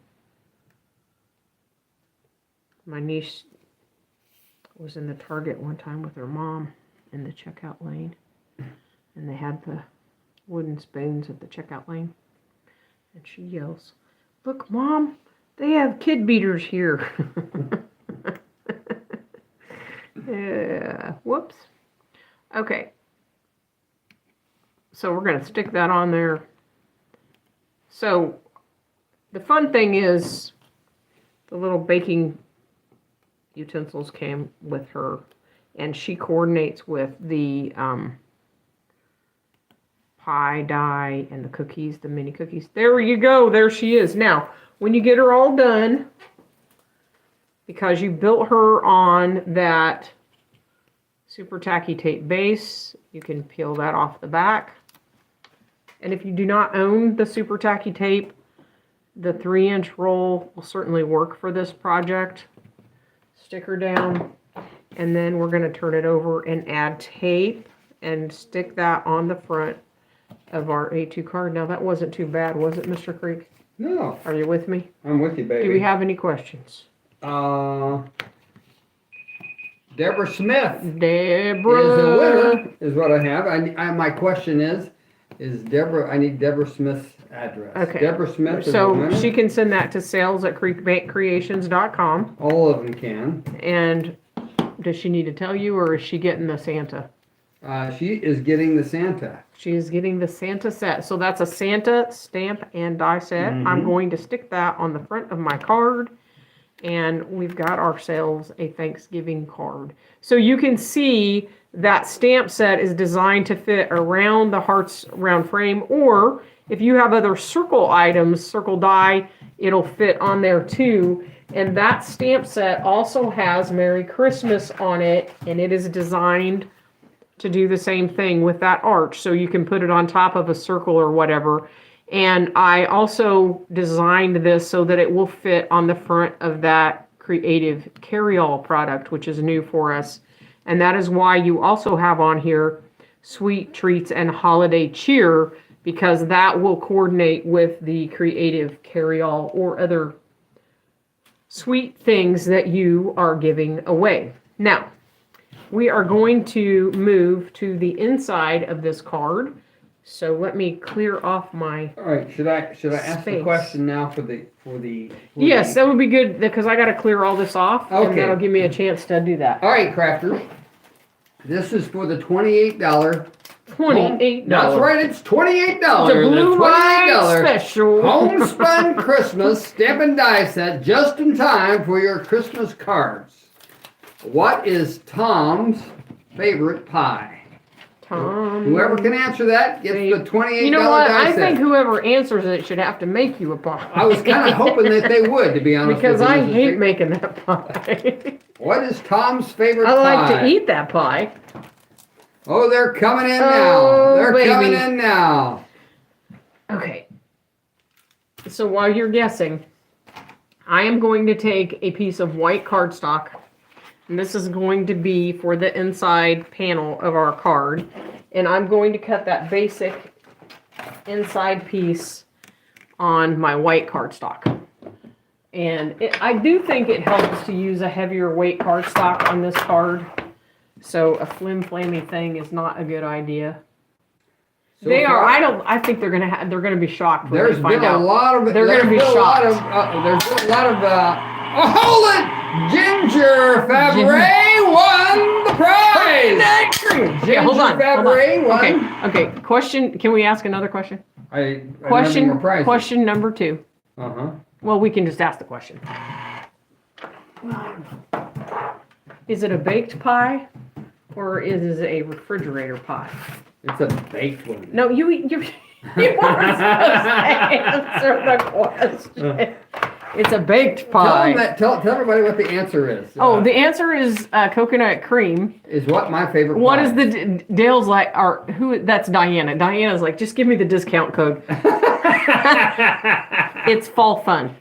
My niece was in the Target one time with her mom in the checkout lane. And they had the wooden spoons at the checkout lane. And she yells, "Look, Mom, they have kid beaters here." Yeah, whoops. Okay. So we're going to stick that on there. So the fun thing is the little baking utensils came with her, and she coordinates with the pie die and the cookies, the mini cookies. There you go. There she is. Now, when you get her all done, because you built her on that super tacky tape base, you can peel that off the back. And if you do not own the super tacky tape, the 3-inch roll will certainly work for this project. Stick her down, and then we're going to turn it over and add tape and stick that on the front of our A2 card. Now that wasn't too bad, was it, Mr. Creek? No. Are you with me? I'm with you, baby. Do we have any questions? Deborah Smith Deborah is the winner, is what I have. My question is Deborah, I need Deborah Smith's address. Okay. Deborah Smith is the So winner. she can send that to sales@creekbankcreations.com. All of them can. And does she need to tell you, or is she getting the Santa? She is getting the Santa. She is getting the Santa set. So that's a Santa stamp and die set. I'm going to stick that on the front of my card. And we've got ourselves a Thanksgiving card. So you can see that stamp set is designed to fit around the heart's round frame, or if you have other circle items, circle die, it'll fit on there too. And that stamp set also has Merry Christmas on it, and it is designed to do the same thing with that arch. So you can put it on top of a circle or whatever. And I also designed this so that it will fit on the front of that creative carry-all product, which is new for us. And that is why you also have on here sweet treats and holiday cheer, because that will coordinate with the creative carry-all or other sweet things that you are giving away. Now, we are going to move to the inside of this card. So let me clear off my. All right. Should I ask the space. question now for the? Yes, that would be good, because I got to clear all this off, and Okay. that'll give me a chance to do that. All right, crafters. This is for the $28. $28. That's right. It's $28. It's a Blue Light special. Homespun Christmas stamp and die set, just in time for your Christmas cards. What is Tom's favorite pie? Tom. Whoever can answer that gets the $28 You know what? die I set. think whoever answers it should have to make you a pie. I was kind of hoping that they would, to be honest Because with you. I Mrs. hate Vick. making that pie. What is Tom's favorite I like pie? to eat that pie. Oh, they're coming in Oh, now. They're baby. coming in now. Okay. So while you're guessing, I am going to take a piece of white cardstock, and this is going to be for the inside panel of our card, and I'm going to cut that basic inside piece on my white cardstock. And I do think it helps to use a heavier weight cardstock on this card, so a flim-flammy thing is not a good idea. So They far, are. I think they're gonna be shocked when There's they find been a out. lot of. They're gonna be there's been a lot shocked. of, There's been a lot of. Oh, hold it! Ginger Fabre won the prize. Okay, hold on. Fabre won. Okay. Question. Can we ask another question? I remember more prizes. Question number 2. Uh-huh. Well, we can just ask the question. Is it a baked pie, or is it a refrigerator pie? It's a baked one. No, you weren't supposed to answer the question. It's a baked pie. Tell everybody what the answer is. Oh, the answer is coconut cream. Is what my favorite What pie is the Dale's like? Or who? That's Diana. Diana's like, just give me the discount code. It's fall fun.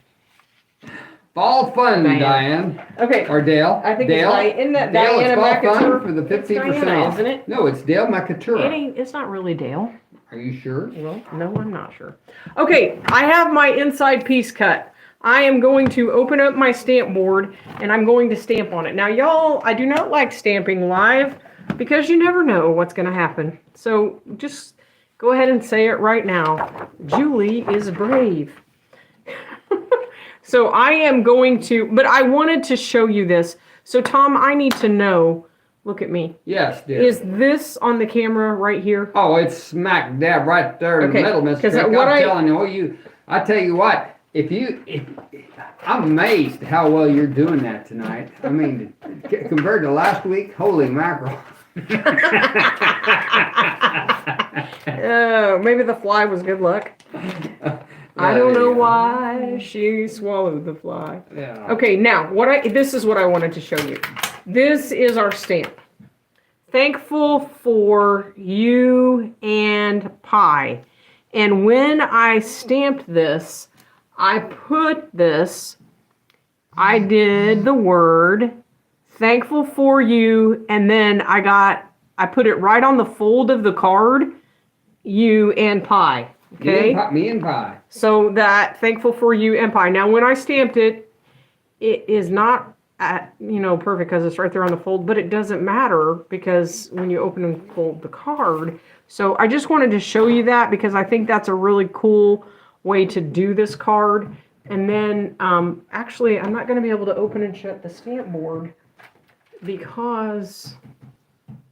Fall fun, Diane. Diane. Okay. Or Dale. I think Dale. isn't that Dale, Diana it's fall fun McAteer? for the It's 15% Diana, off. isn't it? No, it's Dale McAteer. It's not really Dale. Are you sure? Well, no, I'm not sure. Okay, I have my inside piece cut. I am going to open up my stamp board and I'm going to stamp on it. Now, y'all, I do not like stamping live because you never know what's going to happen. So just go ahead and say it right now. Julie is brave. So I am going to, but I wanted to show you this. So Tom, I need to know, look at me. Yes, dear. Is this on the camera right here? Oh, it's smack dab right there in the middle, Mr. Crick. I'm telling you, I tell you what, I'm amazed how well you're doing that tonight. I mean, compared to last week, holy mackerel. Oh, maybe the fly was good luck. I don't know why she swallowed the fly. Yeah. Okay, now this is what I wanted to show you. This is our stamp. Thankful for you and pie. And when I stamped this, I did the word thankful for you, and then I put it right on the fold of the card, you and pie. Okay? Me and pie. So that thankful for you and pie. Now, when I stamped it, it is not perfect because it's right there on the fold, but it doesn't matter because when you open and fold the card. So I just wanted to show you that because I think that's a really cool way to do this card. And then, actually, I'm not going to be able to open and shut the stamp board because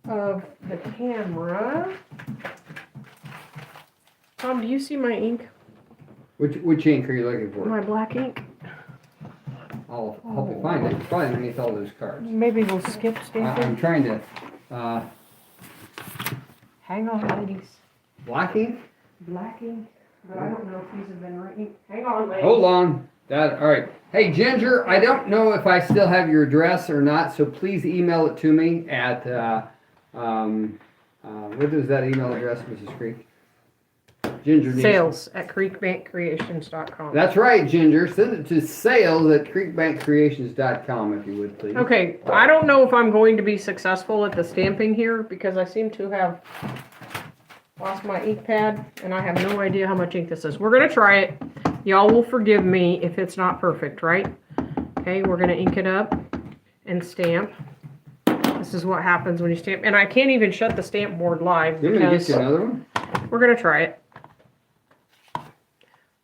of the camera. Tom, do you see my ink? Which ink are you looking for? My black ink. I'll help you find it. It's probably underneath all those cards. Maybe we'll skip stamping. I'm trying to. Hang on, ladies. Black ink? Black ink. But I don't know if these have been written. Hang on, ladies. Hold on. All right. Hey, Ginger, I don't know if I still have your address or not, so please email it to me at, what is that email address, Mrs. Creek? Ginger needs sales@creekbankcreations.com. That's right, Ginger. Send it to sales@creekbankcreations.com if you would, please. Okay, I don't know if I'm going to be successful at the stamping here because I seem to have lost my ink pad and I have no idea how much ink this is. We're going to try it. Y'all will forgive me if it's not perfect, right? Okay, we're going to ink it up and stamp. This is what happens when you stamp. And I can't even shut the stamp board live. You're going to get you another one? We're going to try it.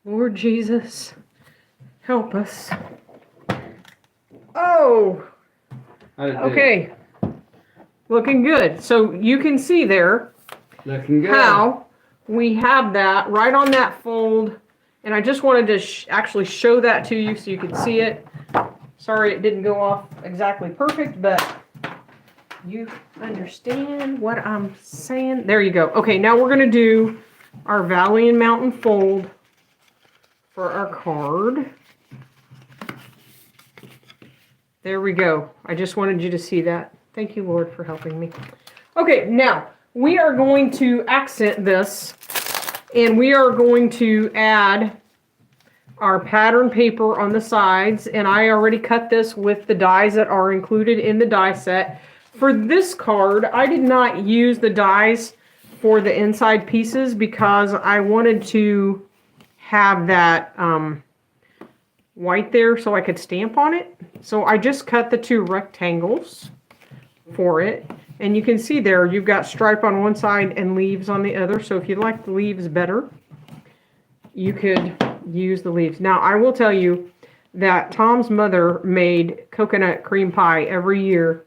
Lord Jesus, help us. Oh, okay. Looking good. So you can see there looking good. How we have that right on that fold. And I just wanted to actually show that to you so you could see it. Sorry it didn't go off exactly perfect, but you understand what I'm saying. There you go. Okay, now we're going to do our Valley and Mountain fold for our card. There we go. I just wanted you to see that. Thank you, Lord, for helping me. Okay, now we are going to accent this and we are going to add our pattern paper on the sides, and I already cut this with the dies that are included in the die set. For this card, I did not use the dies for the inside pieces because I wanted to have that white there so I could stamp on it. So I just cut the two rectangles for it. And you can see there, you've got stripe on one side and leaves on the other. So if you like the leaves better, you could use the leaves. Now, I will tell you that Tom's mother made coconut cream pie every year.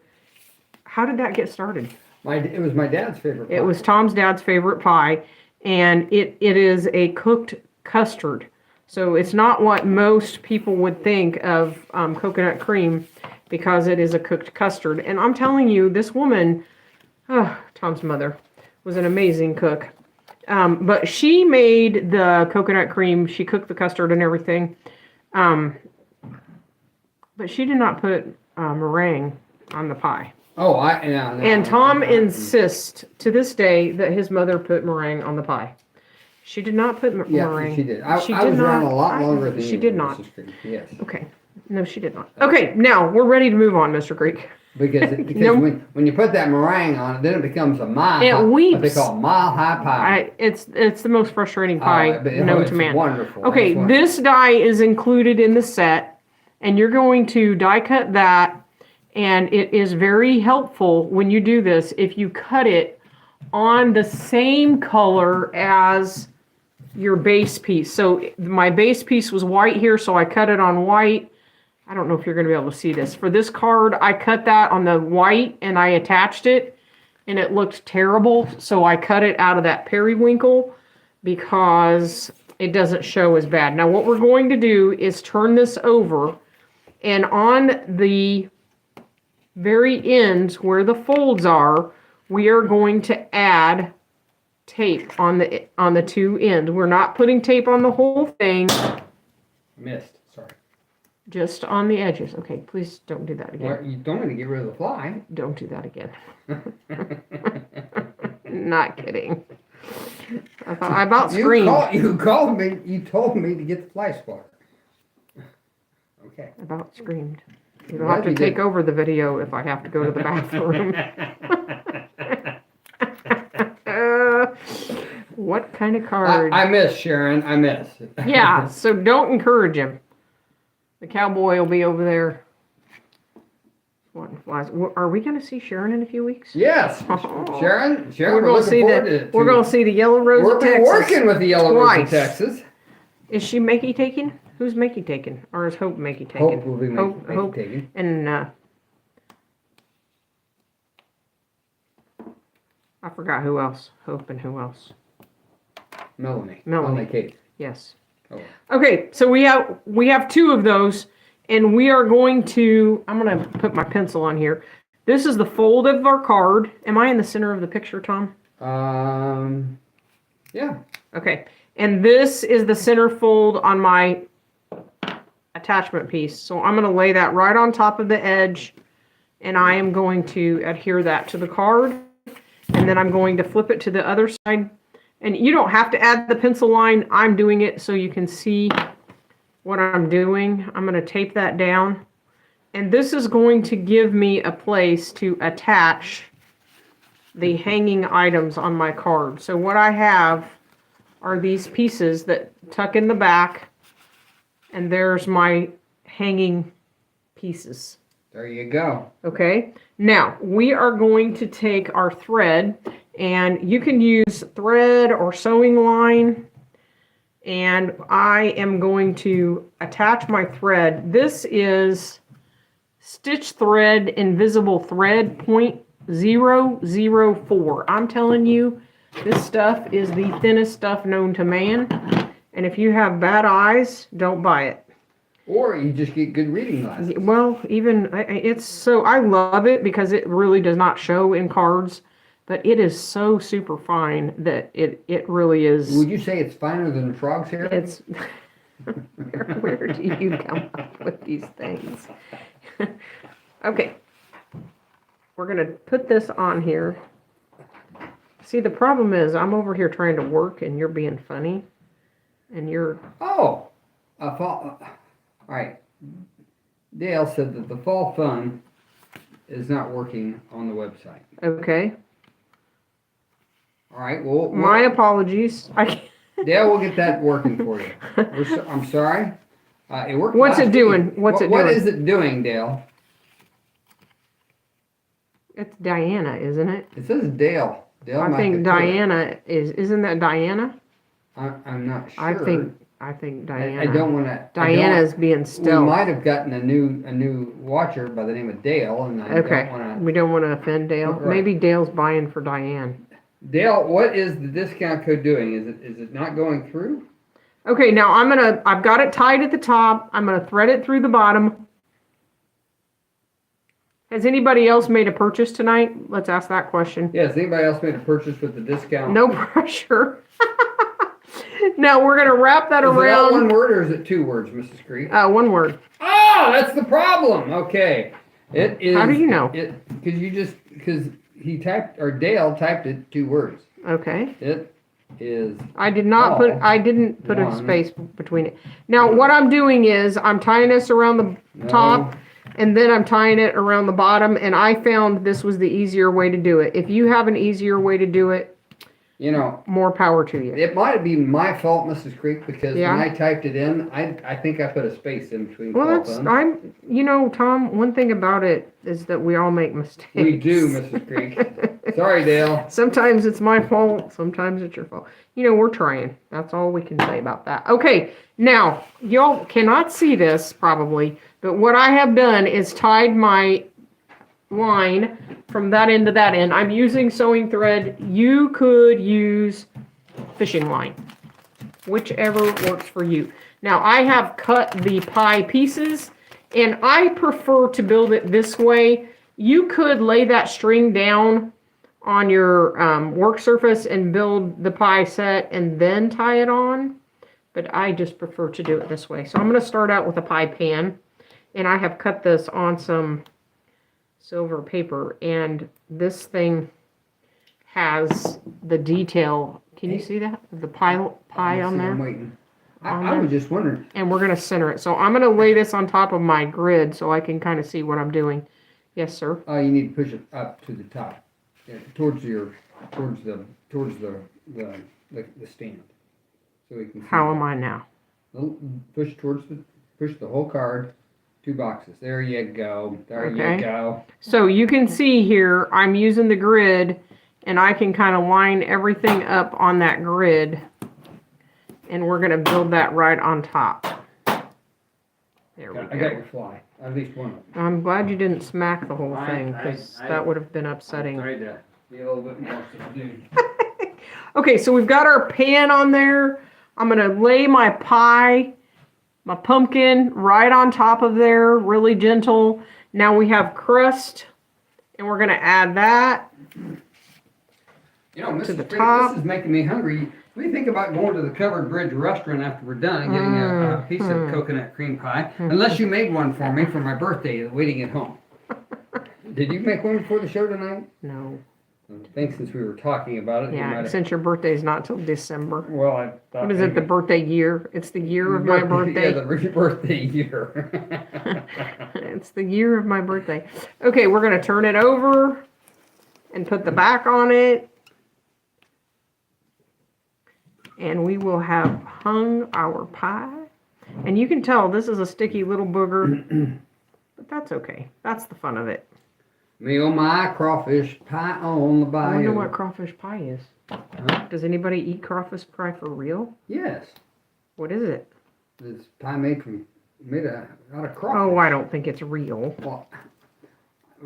How did that get started? It was my dad's favorite pie. It was Tom's dad's favorite pie, and it is a cooked custard. So it's not what most people would think of coconut cream, because it is a cooked custard. And I'm telling you, this woman, Tom's mother, was an amazing cook. But she made the coconut cream. She cooked the custard and everything. But she did not put meringue on the pie. Oh, And Tom insists to this day that his mother put meringue on the pie. She did not put meringue. Yeah, she did. I was around a lot longer than you. She did not. Yes. Okay. No, she did not. Okay, now we're ready to move on, Mr. Greek. Because when you put that meringue on it, then it becomes a mile. It weeps. What they call mile high pie. It's the most frustrating pie known to man. Wonderful. Okay, this die is included in the set, and you're going to die cut that, and it is very helpful when you do this if you cut it on the same color as your base piece. So my base piece was white here, so I cut it on white. I don't know if you're going to be able to see this. For this card, I cut that on the white and I attached it and it looked terrible. So I cut it out of that periwinkle because it doesn't show as bad. Now what we're going to do is turn this over, and on the very ends where the folds are, we are going to add tape on the two ends. We're not putting tape on the whole thing. Missed. Sorry. Just on the edges. Okay, please don't do that again. Well, you don't want to get rid of the fly. Don't do that again. Not kidding. I about screamed. You called me. You told me to get the fly swatter. Okay. I about screamed. You'll have to take over the video if I have to go to the bathroom. What kind of card? I miss, Sharon. I miss. Yeah, so don't encourage him. The cowboy will be over there. What flies? Are we going to see Sharon in a few weeks? Yes, Sharon. We're going to see we're going to see the Yellow Rose of Texas. We're working with the Yellow Rose of Texas. Is she Makey taking? Who's Makey taking? Or is Hope Makey taking? Hope will be Makey taking. And I forgot who else. Hope and who else? Melanie Kate. Yes. Oh. Okay, so we have two of those, and we are going to. I'm going to put my pencil on here. This is the fold of our card. Am I in the center of the picture, Tom? Yeah. Okay, and this is the center fold on my attachment piece. So I'm going to lay that right on top of the edge, and I am going to adhere that to the card, and then I'm going to flip it to the other side. And you don't have to add the pencil line. I'm doing it so you can see what I'm doing. I'm going to tape that down. And this is going to give me a place to attach the hanging items on my card. So what I have are these pieces that tuck in the back. And there's my hanging pieces. There you go. Okay. Now, we are going to take our thread. And you can use thread or sewing line. And I am going to attach my thread. This is Stitch Thread Invisible Thread 0.004. I'm telling you, this stuff is the thinnest stuff known to man. And if you have bad eyes, don't buy it. Or you just get good reading glasses. Well, I love it because it really does not show in cards. But it is so super fine that it really is. Would you say it's finer than the frog's hair? It's where do you come up with these things? Okay. We're going to put this on here. See, the problem is I'm over here trying to work and you're being funny. And you're... Oh! All right. Dale said that the fall fun is not working on the website. Okay. All right. Well, my apologies. Dale will get that working for you. I'm sorry. It worked. What's it doing? What is it doing, Dale? It's Diana, isn't it? It says Dale. I think Diana is. Isn't that Diana? I'm not sure. I think Diana. I don't want to. Diana's being stealth. We might have gotten a new watcher by the name of Dale, and we don't want to offend Dale. Right. Maybe Dale's buying for Diane. Dale, what is the discount code doing? Is it not going through? Okay, now I've got it tied at the top. I'm gonna thread it through the bottom. Has anybody else made a purchase tonight? Let's ask that question. Yes, anybody else made a purchase with the discount? No pressure. Now we're gonna wrap that around. Is it one word or is it two words, Mrs. Creek? One word. Oh, that's the problem. Okay, it is. How do you know? Because he typed, or Dale typed it 2 words. Okay. It is I did not put, all I didn't put a one. space between it. Now, what I'm doing is I'm tying this around the top and then I'm tying it around the bottom, and I found this was the easier way to do it. If you have an easier way to do it, You know, more power to you. it might be my fault, Mrs. Creek, because Yeah. when I typed it in, I think I put a space in between Well, call that's, phone. you know, Tom, one thing about it is that we all make mistakes. We do, Mrs. Creek. Sorry, Dale. Sometimes it's my fault, sometimes it's your fault. You know, we're trying. That's all we can say about that. Okay, now, y'all cannot see this probably, but what I have done is tied my line from that end to that end. I'm using sewing thread. You could use fishing line, whichever works for you. Now, I have cut the pie pieces, and I prefer to build it this way. You could lay that string down on your work surface and build the pie set and then tie it on, but I just prefer to do it this way. So I'm going to start out with a pie pan, and I have cut this on some silver paper, and this thing has the detail. Can you see that? The pie on there? I'm waiting. I was just wondering. And we're going to center it. So I'm going to lay this on top of my grid so I can kind of see what I'm doing. Yes, sir. Oh, you need to push it up to the top, towards the stand, so we can. How am I now? Push the whole card, 2 boxes. There you go. There Okay. you go. So you can see here, I'm using the grid, and I can kind of line everything up on that grid, and we're going to build that right on top. There we I go. got your fly. At least one of them. I'm glad you didn't smack the whole I- thing, I- because I- that would have been upsetting. Tried to be a little bit more subdued. Okay, so we've got our pan on there. I'm going to lay my pie, my pumpkin, right on top of there, really gentle. Now we have crust, and we're going to add that. You know, To the Mrs. Creek, top. this is making me hungry. What do you think about going to the Covered Bridge restaurant after we're done and getting a piece of coconut cream pie? Unless you made one for me for my birthday, waiting at home. Did you make one before the show tonight? No. I think since we were talking about it, you might Yeah, have. since your birthday's not till December. Well, I thought. What is it, the birthday year? It's the year of my birthday. Yeah, the birthday year. It's the year of my birthday. Okay, we're going to turn it over and put the back on it. And we will have hung our pie. And you can tell this is a sticky little booger, but that's okay. That's the fun of it. Me oh my crawfish pie on the I wonder bayou. what crawfish pie is. Huh? Does anybody eat crawfish pie for real? Yes. What is it? It's pie made out of crawfish. Oh, I don't think it's real. Well,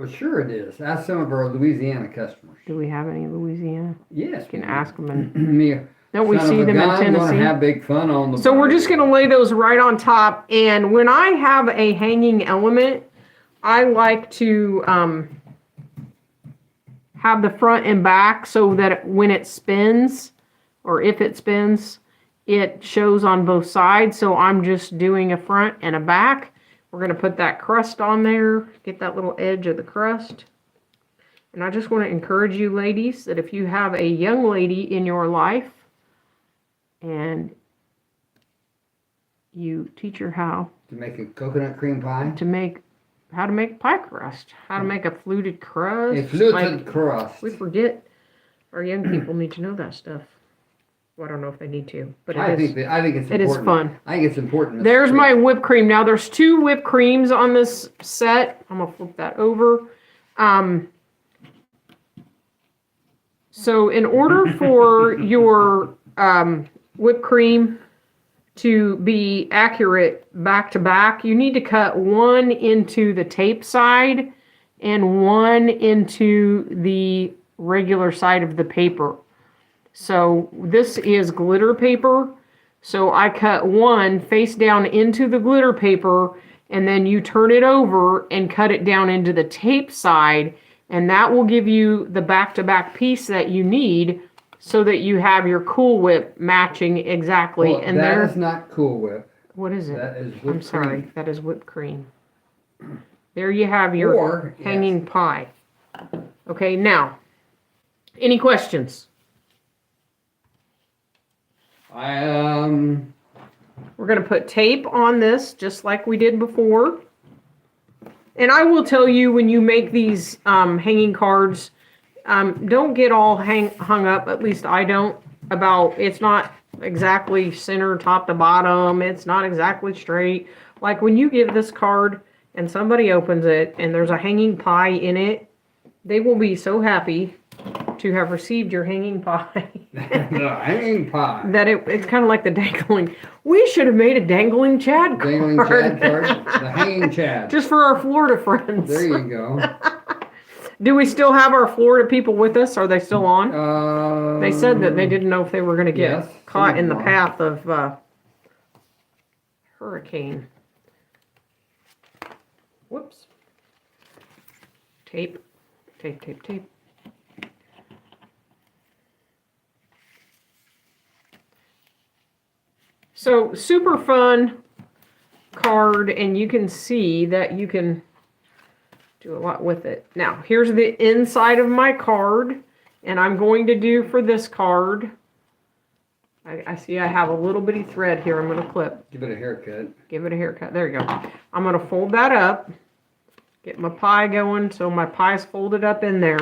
sure it is. Ask some of our Louisiana customers. Do we have any in Louisiana? Yes. You can ask them. And Me, don't we son see of a them in gun, Tennessee? Gonna have big fun on the So we're bayou. just going to lay those right on top. And when I have a hanging element, I like to have the front and back so that when it spins, or if it spins, it shows on both sides. So I'm just doing a front and a back. We're going to put that crust on there, get that little edge of the crust. And I just want to encourage you ladies that if you have a young lady in your life and you teach her how To make a coconut cream pie. to make pie crust, how to make a fluted crust. A fluted Like, crust. we forget. Our young people need to know that stuff. Well, I don't know if they need to, but I think it's important. it is fun. I think it's important. Mr. There's Creek. my whipped cream. Now there's 2 whipped creams on this set. I'm gonna flip that over. So in order for your whipped cream to be accurate back to back, you need to cut 1 into the tape side and 1 into the regular side of the paper. So this is glitter paper. So I cut 1 face down into the glitter paper, and then you turn it over and cut it down into the tape side, and that will give you the back-to-back piece that you need so that you have your Cool Whip matching exactly. Well, and that there, is not Cool Whip. what is it? That is whipped I'm sorry, cream. that is whipped cream. There you have your Or, hanging pie. Okay, now, any questions? I We're going to put tape on this just like we did before. And I will tell you, when you make these hanging cards, don't get all hung up, at least I don't, about it's not exactly center top to bottom. It's not exactly straight. Like when you give this card and somebody opens it and there's a hanging pie in it, they will be so happy to have received your hanging pie. the hanging pie. That it's kind of like the dangling. We should have made a dangling Chad card. Dangling Chad card. The hanging Chad. Just for our Florida friends. There you go. Do we still have our Florida people with us? Are they still on? They said that they didn't know if they were going to get caught in the path of hurricane. Whoops. Tape. Tape, tape, tape. So, super fun card, and you can see that you can do a lot with it. Now, here's the inside of my card, and I'm going to do for this card, I see I have a little bitty thread here I'm going to clip. Give it a haircut. Give it a haircut. There you go. I'm going to fold that up, get my pie going so my pie's folded up in there,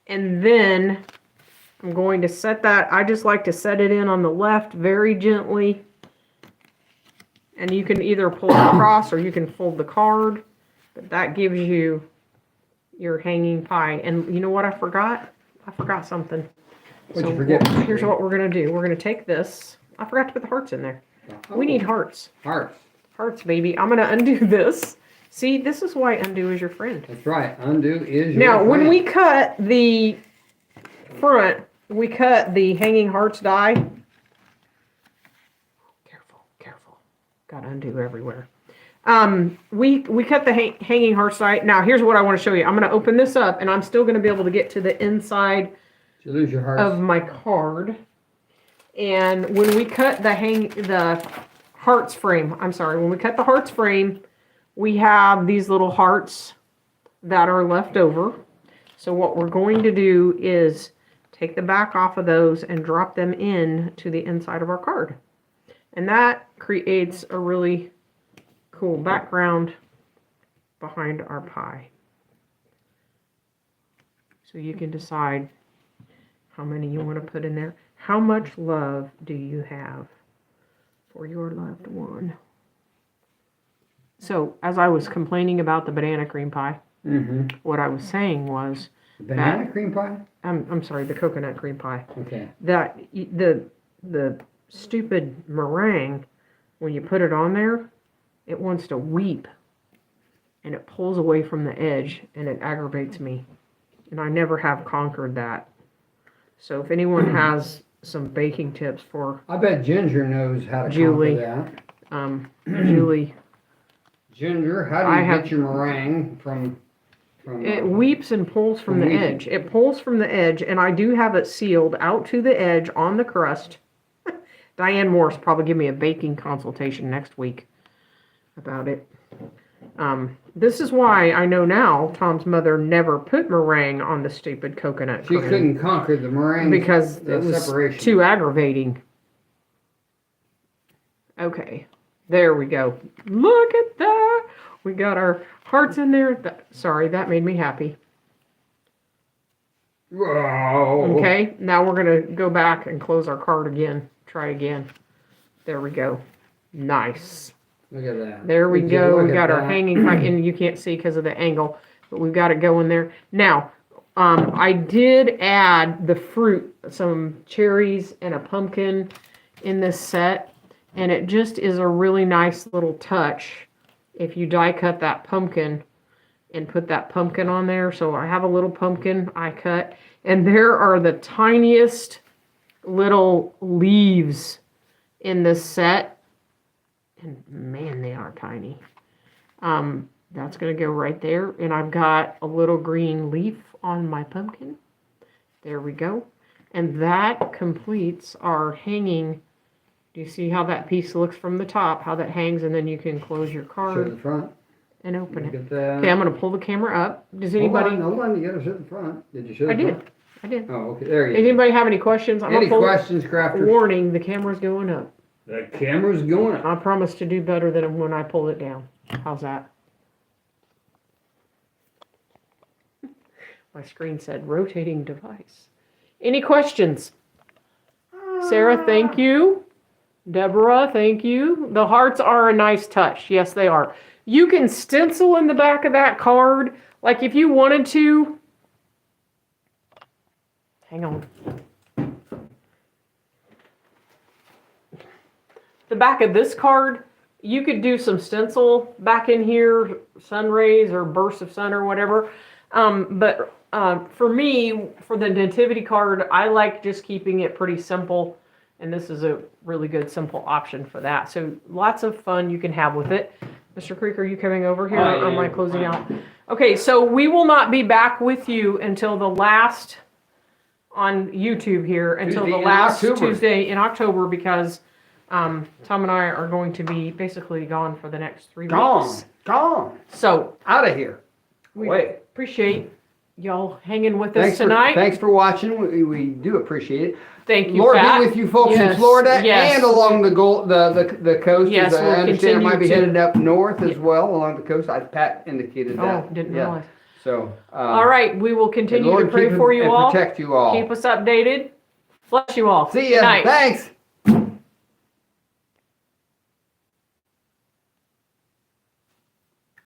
and then I'm going to set that, I just like to set it in on the left very gently. And you can either pull it across or you can fold the card. But that gives you your hanging pie. And you know what I forgot? I forgot something. What'd you forget? Here's what we're going to do. We're going to take this. I forgot to put the hearts in there. Oh, We need hearts. hearts. Hearts, baby. I'm going to undo this. See, this is why undo is your friend. That's right. Undo is your Now, friend. when we cut the front, we cut the hanging hearts die. Careful, careful. Got undo everywhere. We cut the hanging hearts die. Now, here's what I want to show you. I'm going to open this up, and I'm still going to be able to get to the inside Did you lose your hearts? of my card. And when we cut the hearts frame, I'm sorry, when we cut the hearts frame, we have these little hearts that are left over. So what we're going to do is take the back off of those and drop them in to the inside of our card. And that creates a really cool background behind our pie. So you can decide how many you want to put in there. How much love do you have for your loved one? So, as I was complaining about the banana cream pie, what I was saying was Banana cream pie? I'm sorry, the coconut cream pie. Okay. That the stupid meringue, when you put it on there, it wants to weep, and it pulls away from the edge, and it aggravates me, and I never have conquered that. So if anyone has some baking tips for I bet Ginger knows how to Julie. conquer that. Julie, Ginger, how do you get your meringue from it weeps and pulls from the edge. It pulls from the edge, and I do have it sealed out to the edge on the crust. Diane Morris probably give me a baking consultation next week about it. This is why I know now Tom's mother never put meringue on the stupid coconut She cream. couldn't conquer the meringue Because it was separation. too aggravating. Okay, there we go. Look at that. We got our hearts in there. Sorry, that made me happy. Whoa. Okay, now we're going to go back and close our card again. Try again. There we go. Nice. Look at that. There we Would you go. look We at got our that? hanging, and you can't see because of the angle, but we've got it going there. Now, I did add the fruit, some cherries and a pumpkin in this set, and it just is a really nice little touch if you die cut that pumpkin and put that pumpkin on there. So I have a little pumpkin I cut, and there are the tiniest little leaves in this set. And man, they are tiny. That's going to go right there. And I've got a little green leaf on my pumpkin. There we go. And that completes our hanging. Do you see how that piece looks from the top? How that hangs, and then you can close your Show card the front. and open Look it. at that. Okay, I'm going to pull the camera up. Does anybody... Hold on, you gotta show the front. Did you show the I did. front? I did. Oh, okay, there Does you go. anybody have any questions? I'm Any gonna pull- questions, crafters? Warning, the camera's going up. The camera's going up. I promise to do better than when I pull it down. How's that? My screen said rotating device. Any questions? Sarah, thank you. Deborah, thank you. The hearts are a nice touch. Yes, they are. You can stencil in the back of that card, like if you wanted to. Hang on. The back of this card, you could do some stencil back in here, sun rays or bursts of sun or whatever. But for me, for the Nativity card, I like just keeping it pretty simple. And this is a really good, simple option for that. So lots of fun you can have with it. Mr. Creek, are you coming over here or am I closing out? Okay, so we will not be back with you until the last on YouTube here, until the last Tuesday in October because Tom and I are going to be basically gone for the next 3 weeks. Gone. So Out of here. we Wait. appreciate y'all hanging with us tonight. Thanks for watching. We do appreciate it. Thank you, Lord Pat. be with you folks Yes, in Florida yes. and along the coast. Yes, as I we'll understand it might be continue headed up north as well along the coast. Pat indicated that. Oh, didn't realize. So. All right, we will continue Lord to pray keep for and you all. protect you all. Keep us updated. Bless you all. See Good ya. night. Thanks.